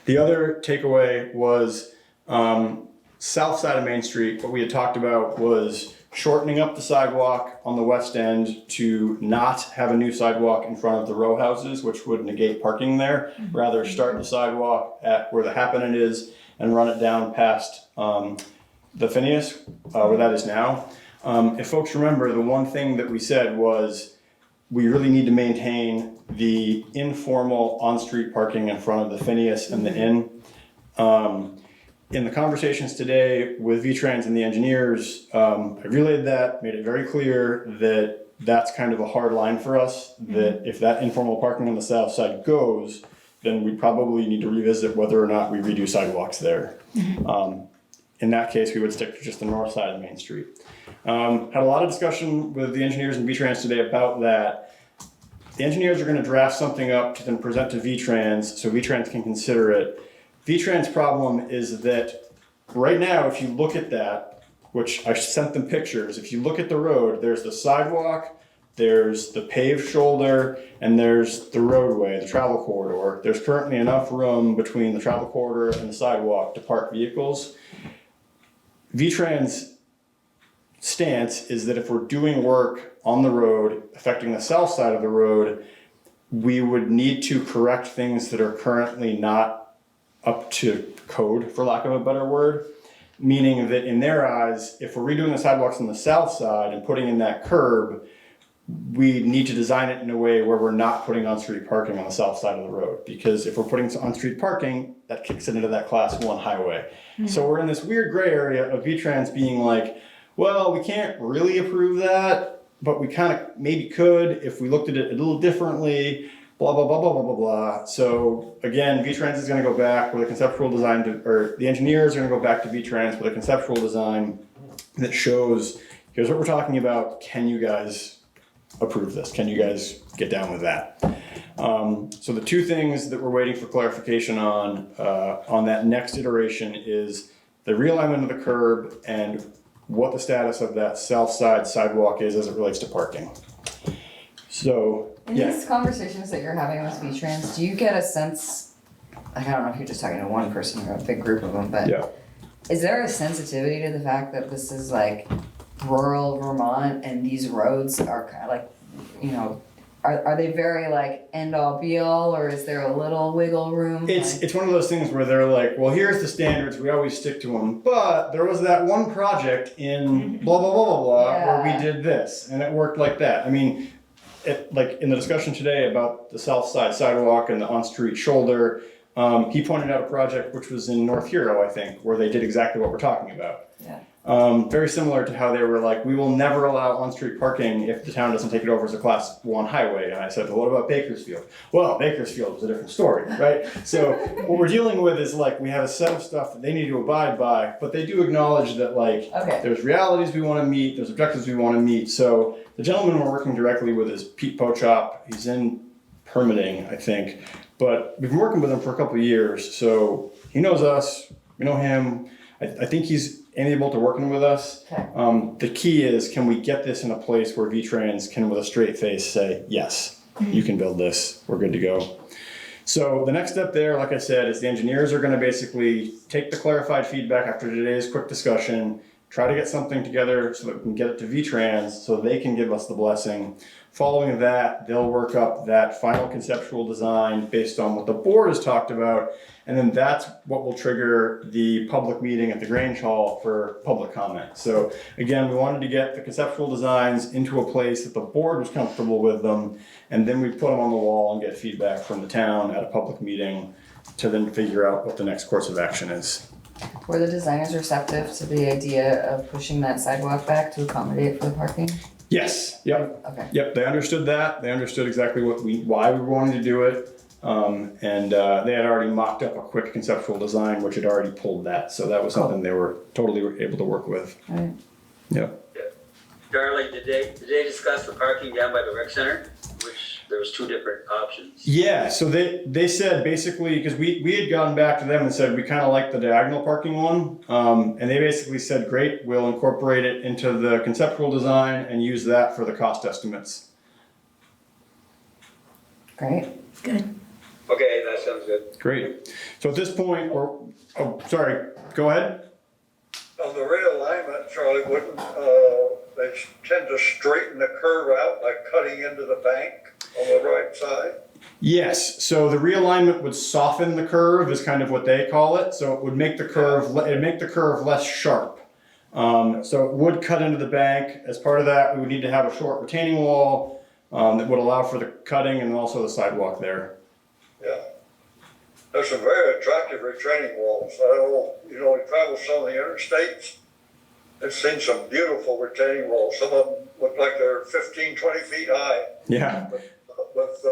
The other takeaway was south side of Main Street. What we had talked about was shortening up the sidewalk on the west end to not have a new sidewalk in front of the row houses, which would negate parking there. Rather start the sidewalk at where the happening is and run it down past the Phineas, where that is now. If folks remember, the one thing that we said was we really need to maintain the informal on-street parking in front of the Phineas and the Inn. In the conversations today with V-Trans and the engineers, I relayed that, made it very clear that that's kind of a hard line for us, that if that informal parking on the south side goes, then we probably need to revisit whether or not we redo sidewalks there. In that case, we would stick to just the north side of Main Street. Had a lot of discussion with the engineers and V-Trans today about that. The engineers are going to draft something up to then present to V-Trans so V-Trans can consider it. V-Trans' problem is that right now, if you look at that, which I sent them pictures, if you look at the road, there's the sidewalk, there's the paved shoulder, and there's the roadway, the travel corridor. There's currently enough room between the travel corridor and the sidewalk to park vehicles. V-Trans' stance is that if we're doing work on the road affecting the south side of the road, we would need to correct things that are currently not up to code, for lack of a better word. Meaning that in their eyes, if we're redoing the sidewalks on the south side and putting in that curb, we need to design it in a way where we're not putting on-street parking on the south side of the road. Because if we're putting on-street parking, that kicks it into that class 1 highway. So we're in this weird gray area of V-Trans being like, well, we can't really approve that, but we kind of maybe could if we looked at it a little differently, blah, blah, blah, blah, blah, blah, blah. So again, V-Trans is going to go back with a conceptual design, or the engineers are going to go back to V-Trans with a conceptual design that shows, here's what we're talking about, can you guys approve this? Can you guys get down with that? So the two things that we're waiting for clarification on that next iteration is the realignment of the curb and what the status of that south side sidewalk is as it relates to parking. So, In these conversations that you're having with V-Trans, do you get a sense, like, I don't know if you're just talking to one person or a big group of them, but yeah. Is there a sensitivity to the fact that this is like rural Vermont and these roads are kind of like, you know, are they very like end all be all, or is there a little wiggle room? It's one of those things where they're like, well, here's the standards, we always stick to them, but there was that one project in blah, blah, blah, blah, blah, where we did this, and it worked like that. I mean, like in the discussion today about the south side sidewalk and the on-street shoulder, he pointed out a project which was in North Hero, I think, where they did exactly what we're talking about. Yeah. Very similar to how they were like, we will never allow on-street parking if the town doesn't take it over as a class 1 highway. And I said, well, what about Bakersfield? Well, Bakersfield was a different story, right? So what we're dealing with is like, we have a set of stuff that they need to abide by, but they do acknowledge that like, there's realities we want to meet, there's objectives we want to meet. So the gentleman we're working directly with is Pete Pochop. He's in permitting, I think, but we've been working with him for a couple of years. So he knows us, we know him. I think he's amiable to working with us. The key is, can we get this in a place where V-Trans can, with a straight face, say, yes, you can build this, we're good to go. So the next step there, like I said, is the engineers are gonna basically take the clarified feedback after today's quick discussion, try to get something together so that we can get it to V-Trans so they can give us the blessing. Following that, they'll work up that final conceptual design based on what the board has talked about, and then that's what will trigger the public meeting at the Grange Hall for public comment. So again, we wanted to get the conceptual designs into a place that the board was comfortable with them, and then we put them on the wall and get feedback from the town at a public meeting to then figure out what the next course of action is. Were the designers receptive to the idea of pushing that sidewalk back to accommodate for the parking? Yes, yep. Okay. Yep, they understood that. They understood exactly why we were wanting to do it. And they had already mocked up a quick conceptual design, which had already pulled that. So that was something they were totally able to work with. Right. Yep. Darlene, did they discuss the parking down by the rec center? Which there was 2 different options. Yeah, so they said basically, because we had gone back to them and said we kind of like the diagonal parking one. And they basically said, great, we'll incorporate it into the conceptual design and use that for the cost estimates. Great. Good. Okay, that's sounds good. Great. So at this point, sorry, go ahead. On the realignment, Charlie, wouldn't, they tend to straighten the curve out by cutting into the bank on the right side? Yes, so the realignment would soften the curve is kind of what they call it. So it would make the curve, less sharp. So it would cut into the bank. As part of that, we would need to have a short retaining wall that would allow for the cutting and also the sidewalk there. Yeah. There's some very attractive retaining walls. I know, we travel some of the interstates. I've seen some beautiful retaining walls. Some of them look like they're 15, 20 feet high. Yeah. With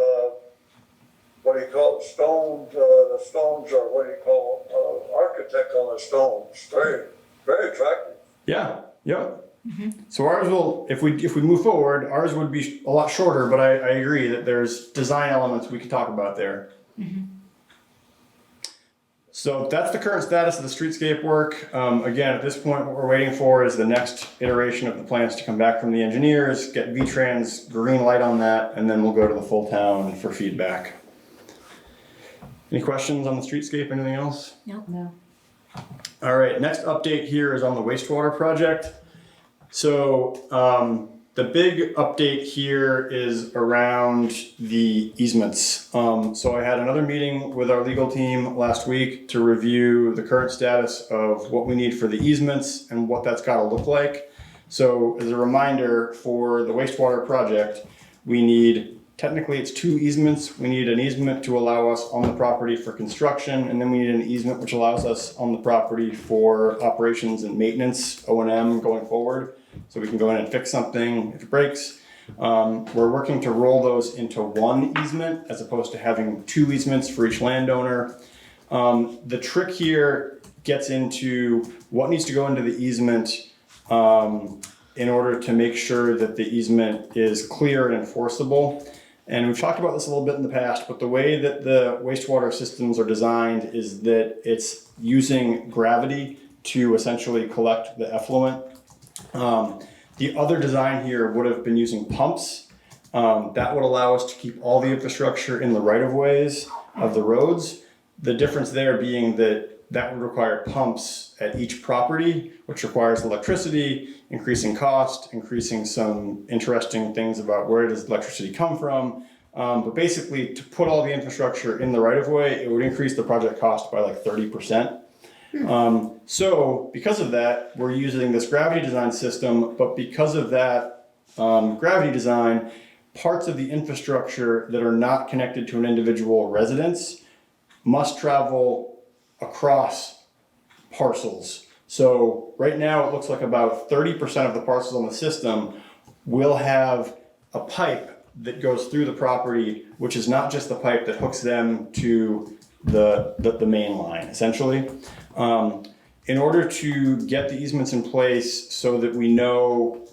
what do you call it, stones, the stones are, what do you call, architect on the stones. Very, very attractive. Yeah, yep. So ours will, if we move forward, ours would be a lot shorter, but I agree that there's design elements we could talk about there. So that's the current status of the streetscape work. Again, at this point, what we're waiting for is the next iteration of the plans to come back from the engineers, get V-Trans green light on that, and then we'll go to the full town for feedback. Any questions on the streetscape, anything else? No. All right, next update here is on the wastewater project. So the big update here is around the easements. So I had another meeting with our legal team last week to review the current status of what we need for the easements and what that's got to look like. So as a reminder, for the wastewater project, we need, technically it's 2 easements. We need an easement to allow us on the property for construction, and then we need an easement which allows us on the property for operations and maintenance, O&M going forward. So we can go in and fix something if it breaks. We're working to roll those into 1 easement as opposed to having 2 easements for each landowner. The trick here gets into what needs to go into the easement in order to make sure that the easement is clear and enforceable. And we've talked about this a little bit in the past, but the way that the wastewater systems are designed is that it's using gravity to essentially collect the effluent. The other design here would have been using pumps. That would allow us to keep all the infrastructure in the right-of-ways of the roads. The difference there being that that would require pumps at each property, which requires electricity, increasing cost, increasing some interesting things about where does electricity come from. But basically, to put all the infrastructure in the right-of-way, it would increase the project cost by like 30%. So because of that, we're using this gravity design system, but because of that gravity design, parts of the infrastructure that are not connected to an individual residence must travel across parcels. So right now it looks like about 30% of the parcels on the system will have a pipe that goes through the property, which is not just the pipe that hooks them to the main line, essentially. In order to get the easements in place so that we know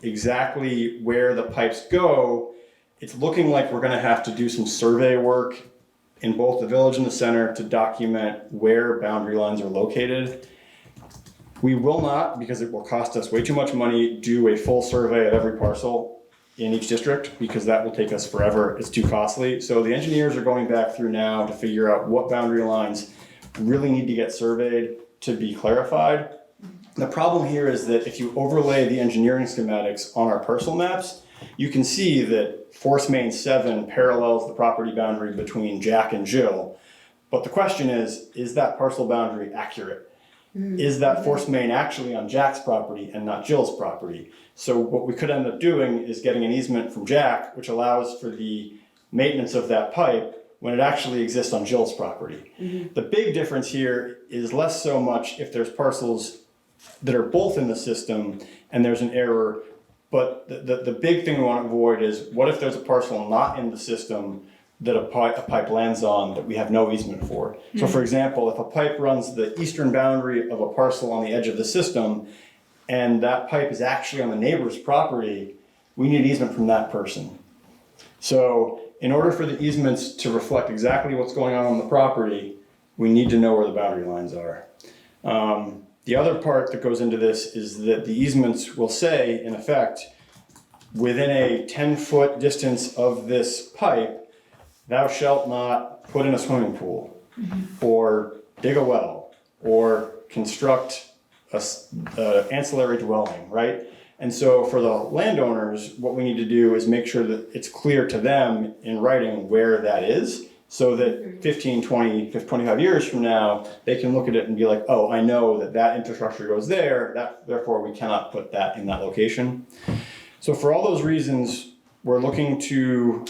exactly where the pipes go, it's looking like we're gonna have to do some survey work in both the village and the center to document where boundary lines are located. We will not, because it will cost us way too much money, do a full survey of every parcel in each district, because that will take us forever. It's too costly. So the engineers are going back through now to figure out what boundary lines really need to get surveyed to be clarified. The problem here is that if you overlay the engineering schematics on our parcel maps, you can see that Force Main 7 parallels the property boundary between Jack and Jill. But the question is that parcel boundary accurate? Is that force main actually on Jack's property and not Jill's property? So what we could end up doing is getting an easement from Jack, which allows for the maintenance of that pipe when it actually exists on Jill's property. The big difference here is less so much if there's parcels that are both in the system and there's an error, but the big thing we want to avoid is what if there's a parcel not in the system that a pipe lands on that we have no easement for. So for example, if a pipe runs the eastern boundary of a parcel on the edge of the system and that pipe is actually on the neighbor's property, we need an easement from that person. So in order for the easements to reflect exactly what's going on the property, we need to know where the boundary lines are. The other part that goes into this is that the easements will say, in effect, within a 10-foot distance of this pipe, thou shalt not put in a swimming pool, or dig a well, or construct a ancillary dwelling, right? And so for the landowners, what we need to do is make sure that it's clear to them in writing where that is, so that 15, 20, 25 years from now, they can look at it and be like, oh, I know that that infrastructure goes there, therefore we cannot put that in that location. So for all those reasons, we're looking to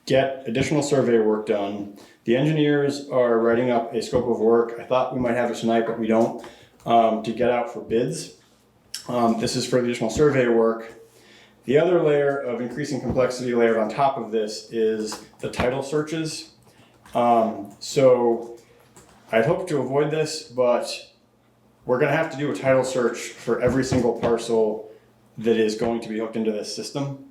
get additional survey work done. The engineers are writing up a scope of work. I thought we might have it tonight, but we don't, to get out for bids. This is for the additional survey work. The other layer of increasing complexity layered on top of this is the title searches. So I'd hoped to avoid this, but we're gonna have to do a title search for every single parcel that is going to be hooked into this system.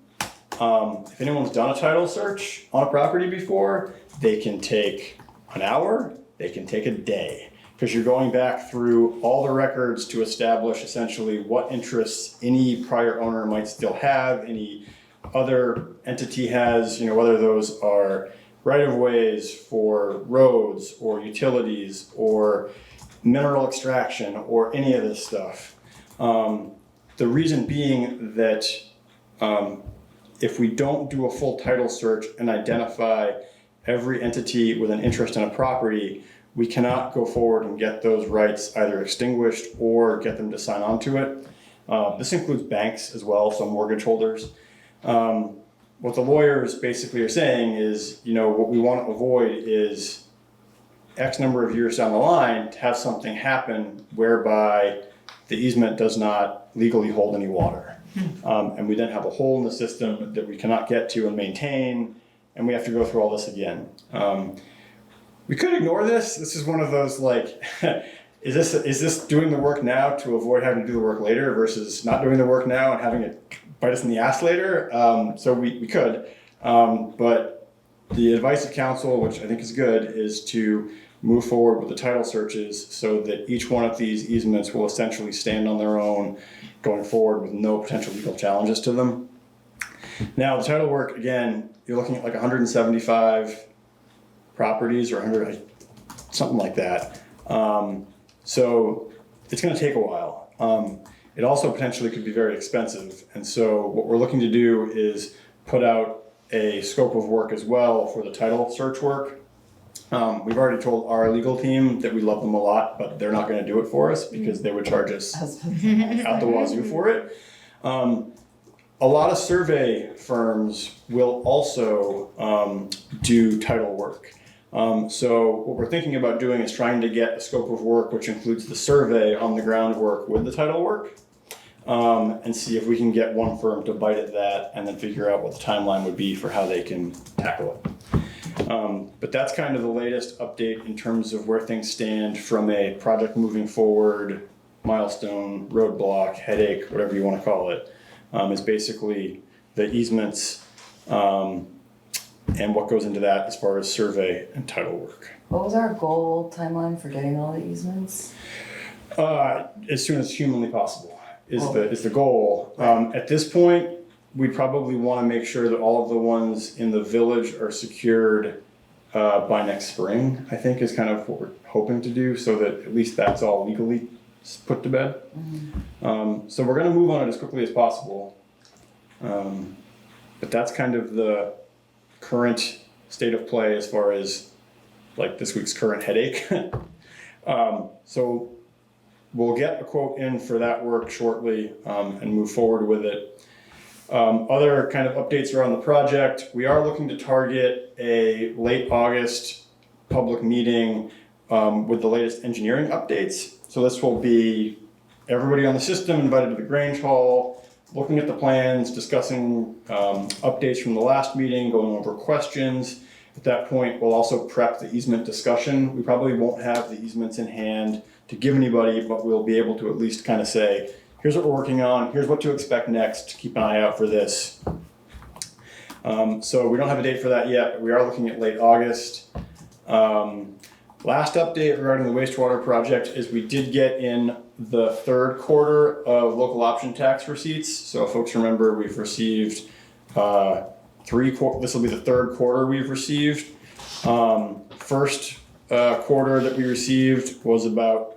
If anyone's done a title search on a property before, they can take an hour, they can take a day, because you're going back through all the records to establish essentially what interests any prior owner might still have, any other entity has, whether those are right-of-ways for roads or utilities or mineral extraction or any of this stuff. The reason being that if we don't do a full title search and identify every entity with an interest in a property, we cannot go forward and get those rights either extinguished or get them to sign on to it. This includes banks as well, so mortgage holders. What the lawyers basically are saying is, what we want to avoid is X number of years down the line to have something happen whereby the easement does not legally hold any water. And we then have a hole in the system that we cannot get to and maintain, and we have to go through all this again. We could ignore this. This is one of those is this doing the work now to avoid having to do the work later versus not doing the work now and having it bite us in the ass later? So we could, but the advice of counsel, which I think is good, is to move forward with the title searches so that each one of these easements will essentially stand on their own going forward with no potential legal challenges to them. Now, the title work, again, you're looking at 175 properties or 100, something like that. So it's going to take a while. It also potentially could be very expensive. And so what we're looking to do is put out a scope of work as well for the title search work. We've already told our legal team that we love them a lot, but they're not going to do it for us because they would charge us out the wazoo for it. A lot of survey firms will also do title work. So what we're thinking about doing is trying to get a scope of work which includes the survey on the ground work with the title work, and see if we can get one firm to bite at that and then figure out what the timeline would be for how they can tackle it. But that's kind of the latest update in terms of where things stand from a project moving forward, milestone, roadblock, headache, whatever you want to call it. Is basically the easements and what goes into that as far as survey and title work. What was our goal timeline for getting all the easements? As soon as humanly possible is the goal. At this point, we probably want to make sure that all of the ones in the village are secured by next spring, I think is kind of what we're hoping to do, so that at least that's all legally put to bed. Mm-hmm. So we're going to move on it as quickly as possible. But that's kind of the current state of play as far as this week's current headache. So we'll get a quote in for that work shortly and move forward with it. Other kind of updates around the project, we are looking to target a late August public meeting with the latest engineering updates. So this will be everybody on the system invited to the Grange Hall, looking at the plans, discussing updates from the last meeting, going over questions. At that point, we'll also prep the easement discussion. We probably won't have the easements in hand to give anybody, but we'll be able to at least kind of say, here's what we're working on, here's what to expect next, keep an eye out for this. So we don't have a date for that yet, but we are looking at late August. Last update regarding the wastewater project is we did get in the third quarter of local option tax receipts. So if folks remember, we've received this will be the third quarter we've received. First quarter that we received was about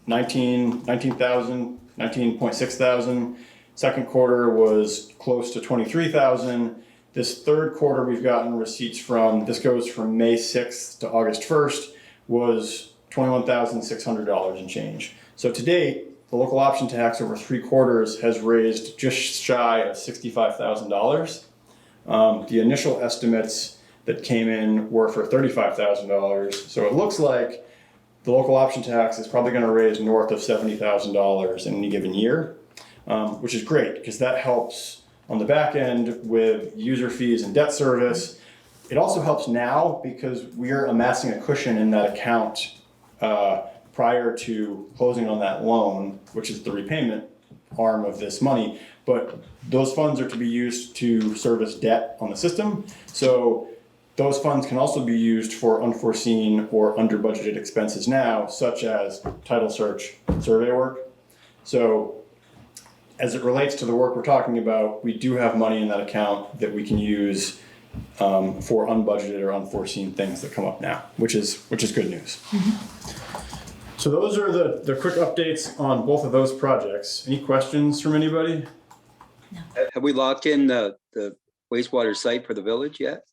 19.6 thousand. Second quarter was close to 23,000. This third quarter we've gotten receipts from, this goes from May 6th to August 1st, was $21,600 and change. So to date, the local option tax over 3 quarters has raised just shy of $65,000. The initial estimates that came in were for $35,000. So it looks like the local option tax is probably going to raise north of $70,000 in any given year, which is great because that helps on the back end with user fees and debt service. It also helps now because we're amassing a cushion in that account prior to closing on that loan, which is the repayment arm of this money. But those funds are to be used to service debt on the system. So those funds can also be used for unforeseen or under budgeted expenses now, such as title search, survey work. So as it relates to the work we're talking about, we do have money in that account that we can use for unbudgeted or unforeseen things that come up now, which is good news. So those are the quick updates on both of those projects. Any questions from anybody? Have we locked in the wastewater site for the village yet?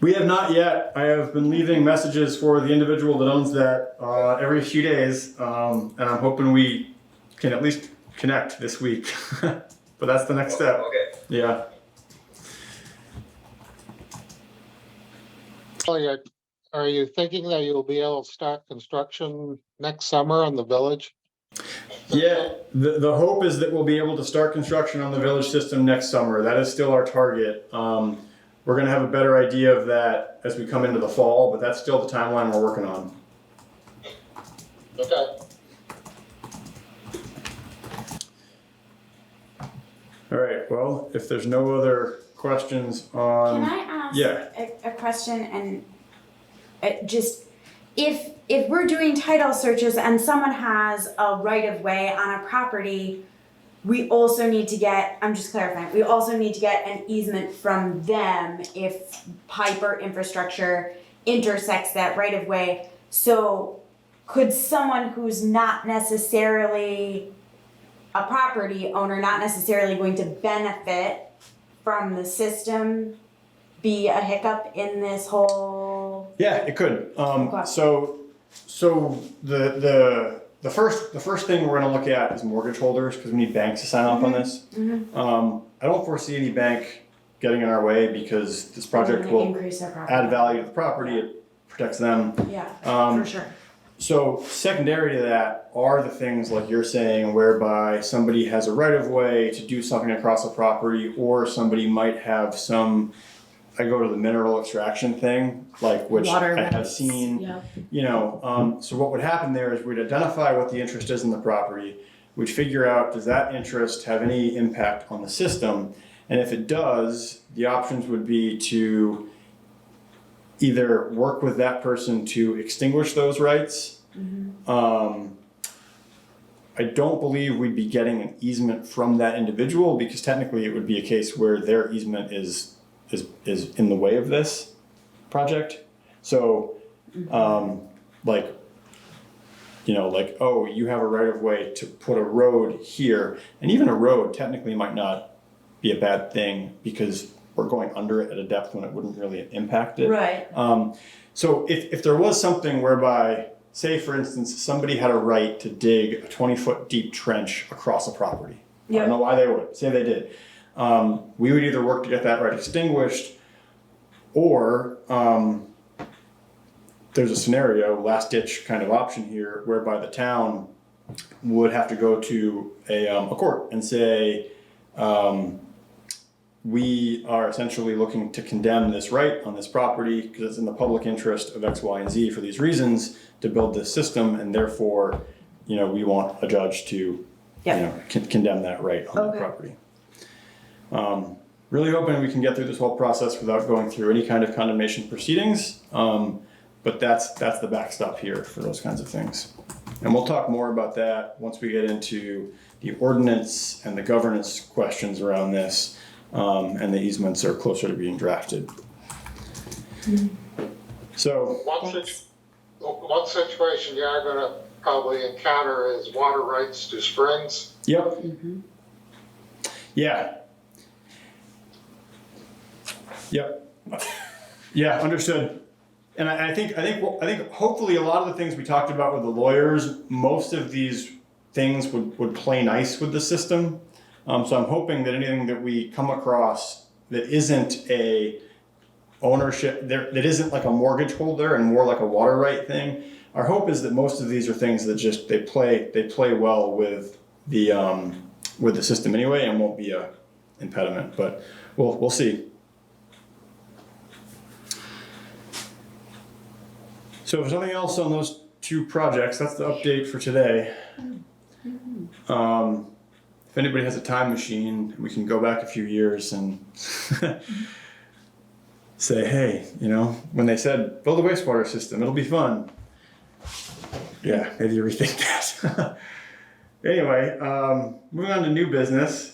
We have not yet. I have been leaving messages for the individual that owns that every few days, and I'm hoping we can at least connect this week. But that's the next step. Okay. Yeah. Are you thinking that you'll be able to start construction next summer on the village? Yeah, the hope is that we'll be able to start construction on the village system next summer. That is still our target. We're going to have a better idea of that as we come into the fall, but that's still the timeline we're working on. Okay. All right, well, if there's no other questions on... Can I ask Yeah. a question? And just if we're doing title searches and someone has a right of way on a property, we also need to get, I'm just clarifying, we also need to get an easement from them if pipe or infrastructure intersects that right of way. So could someone who's not necessarily a property owner, not necessarily going to benefit from the system, be a hiccup in this whole? Yeah, it could. Okay. So the first thing we're going to look at is mortgage holders because we need banks to sign off on this. I don't foresee any bank getting in our way because this project will increase their property. add value to the property. It protects them. Yeah, for sure. So secondary to that are the things like you're saying, whereby somebody has a right of way to do something across a property, or somebody might have some, I go to the mineral extraction thing, like which Water I have rights. seen, Yeah. you know, so what would happen there is we'd identify what the interest is in the property. We'd figure out, does that interest have any impact on the system? And if it does, the options would be to either work with that person to extinguish those rights. I don't believe we'd be getting an easement from that individual because technically it would be a case where their easement is in the way of this project. So, like, you know, like, oh, you have a right of way to put a road here, and even a road technically might not be a bad thing because we're going under it at a depth when it wouldn't really impact it. Right. So if there was something whereby, say for instance, somebody had a right to dig a 20-foot deep trench across a property. I don't know why they would, say they did. We would either work to get that right extinguished, or there's a scenario, last ditch kind of option here, whereby the town would have to go to a court and say, we are essentially looking to condemn this right on this property because it's in the public interest of X, Y, and Z for these reasons to build this system, and therefore, you know, we want a judge to, you know, condemn that right on that property. Really hoping we can get through this whole process without going through any kind of condemnation proceedings, but that's the backstop here for those kinds of things. And we'll talk more about that once we get into the ordinance and the governance questions around this. And the easements are closer to being drafted. So, Thanks. One situation you are gonna probably encounter is water rights to springs. yep, Mhm. yeah. Yep. Yeah, understood. And I think hopefully a lot of the things we talked about with the lawyers, most of these things would play nice with the system. So I'm hoping that anything that we come across that isn't a ownership, that isn't like a mortgage holder and more like a water right thing. Our hope is that most of these are things that just they play well with the system anyway and won't be a impediment. But we'll see. So if there's nothing else on those two projects, that's the update for today. If anybody has a time machine, we can go back a few years and say, hey, when they said, build a wastewater system, it'll be fun. Yeah, maybe you rethink that. Anyway, moving on to new business.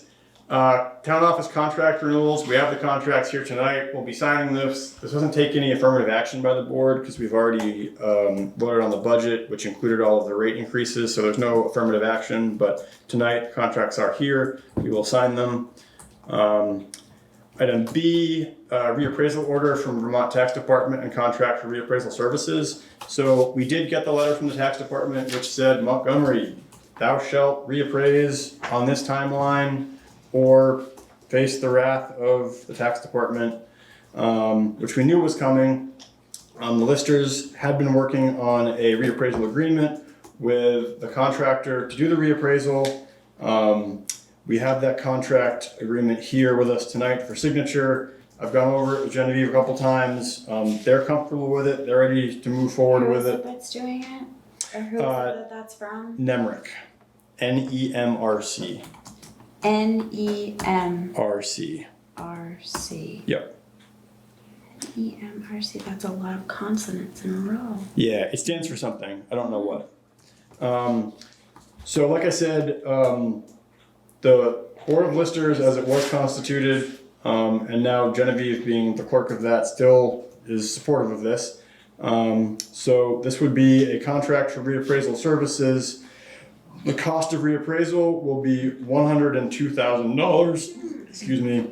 Town office contract renewals. We have the contracts here tonight. We'll be signing this. This doesn't take any affirmative action by the board because we've already voted on the budget, which included all of the rate increases. So there's no affirmative action. But tonight, the contracts are here. We will sign them. Item B, reappraisal order from Vermont Tax Department and contract for reappraisal services. So we did get the letter from the tax department which said, Montgomery, thou shalt reappraise on this timeline or face the wrath of the tax department, which we knew was coming. The listers had been working on a reappraisal agreement with the contractor to do the reappraisal. We have that contract agreement here with us tonight for signature. I've gone over it with Genevieve a couple times. They're comfortable with it. They're ready to move forward Who with is it it. that's doing it? Or who is it that that's from? NEMRC. NEMRC. NEMRC. RC. Yep. NEMRC. That's a lot of consonants in a row. Yeah, it stands for something. I don't know what. So like I said, the Board of Listers as it was constituted, and now Genevieve being the clerk of that still is supportive of this. So this would be a contract for reappraisal services. The cost of reappraisal will be $102,000, excuse me,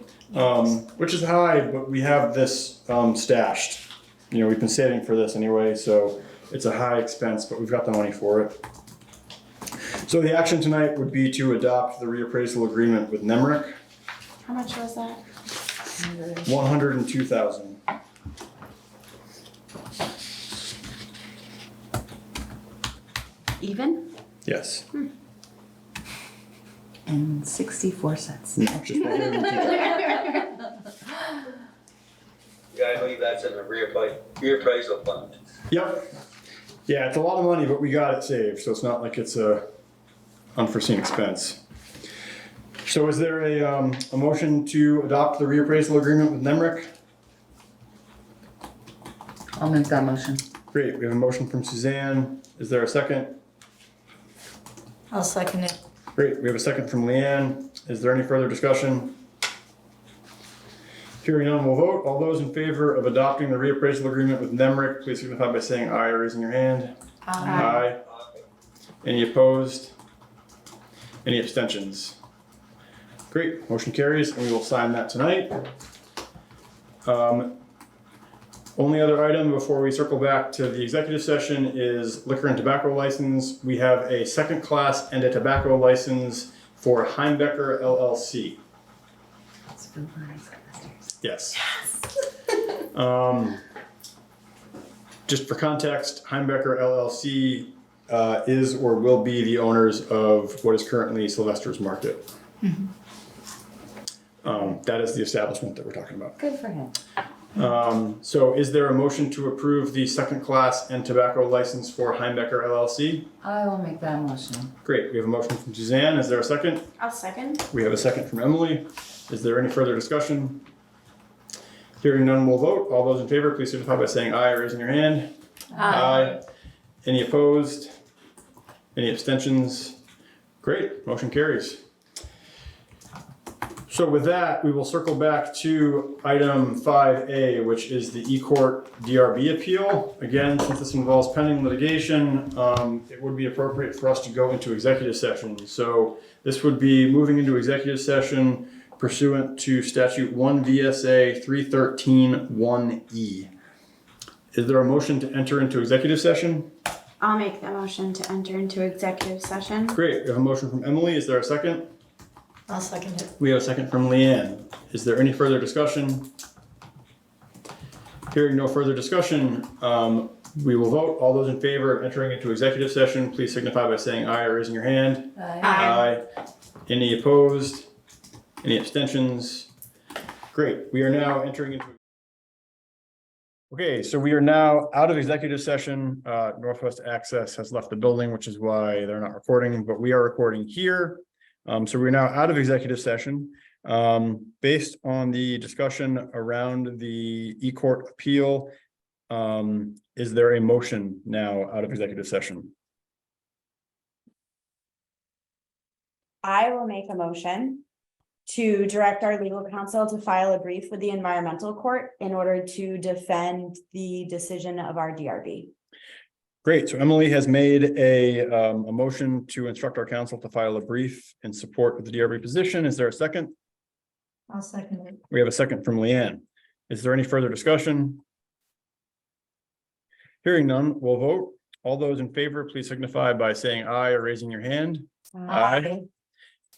which is high, but we have this stashed. We've been saving for this anyway, so it's a high expense, but we've got the money for it. So the action tonight would be to adopt the reappraisal agreement with NEMRC. How much was that? $102,000. Even? Yes. And 64 cents. No, just for guarantee. Yeah, I believe that's in the reappraisal fund. Yep. Yeah, it's a lot of money, but we got it saved, so it's not like it's a unforeseen expense. So is there a motion to adopt the reappraisal agreement with NEMRC? I'll make that motion. Great, we have a motion from Suzanne. Is there a second? I'll second it. Great, we have a second from Leanne. Is there any further discussion? Hearing none, we'll vote. All those in favor of adopting the reappraisal agreement with NEMRC, please signify by saying aye or raising your hand. Aye. Any opposed? Any abstentions? Great, motion carries, and we will sign that tonight. Only other item before we circle back to the executive session is liquor and tobacco license. We have a second class and a tobacco license for Heimbecker LLC. Yes. Just for context, Heimbecker LLC is or will be the owners of what is currently Sylvester's Market. That is the establishment that we're talking about. Good for him. So is there a motion to approve the second class and tobacco license for Heimbecker LLC? I will make that motion. Great, we have a motion from Suzanne. Is there a second? I'll second. We have a second from Emily. Is there any further discussion? Hearing none, we'll vote. All those in favor, please signify by saying aye or raising your hand. Aye. Any opposed? Any abstentions? Great, motion carries. So with that, we will circle back to item 5A, which is the E-Court DRB appeal. Again, since this involves pending litigation, it would be appropriate for us to go into executive session. So this would be moving into executive session pursuant to statute 1 VSA 313(1)E. Is there a motion to enter into executive session? I'll make the motion to enter into executive session. Great, we have a motion from Emily. Is there a second? I'll second it. We have a second from Leanne. Is there any further discussion? Hearing no further discussion, we will vote. All those in favor of entering into executive session, please signify by saying aye or raising your hand. Aye. Any opposed? Any abstentions? Great, we are now entering into. Okay, so we are now out of executive session. Northwest Access has left the building, which is why they're not recording, but we are recording here. So we're now out of executive session. Based on the discussion around the E-Court appeal, is there a motion now out of executive session? I will make a motion to direct our legal counsel to file a brief with the environmental court in order to defend the decision of our DRB. Great, so Emily has made a motion to instruct our counsel to file a brief in support of the DRB position. Is there a second? I'll second it. We have a second from Leanne. Is there any further discussion? Hearing none, we'll vote. All those in favor, please signify by saying aye or raising your hand. Aye.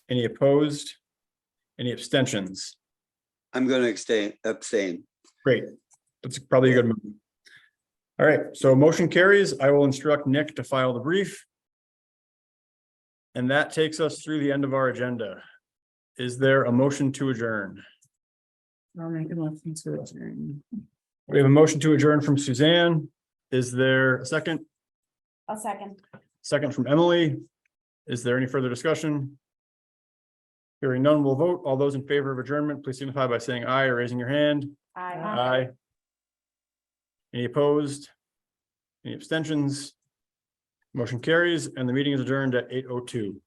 Any opposed? Any abstentions? I'm going to abstain. Great. That's probably a good move. All right, so motion carries. I will instruct Nick to file the brief. And that takes us through the end of our agenda. Is there a motion to adjourn? I'll make a motion to adjourn. We have a motion to adjourn from Suzanne. Is there a second? A second. Second from Emily. Is there any further discussion? Hearing none, we'll vote. All those in favor of adjournment, please signify by saying aye or raising your hand. Aye. Aye. Any opposed? Any abstentions? Motion carries and the meeting is adjourned at 8:02.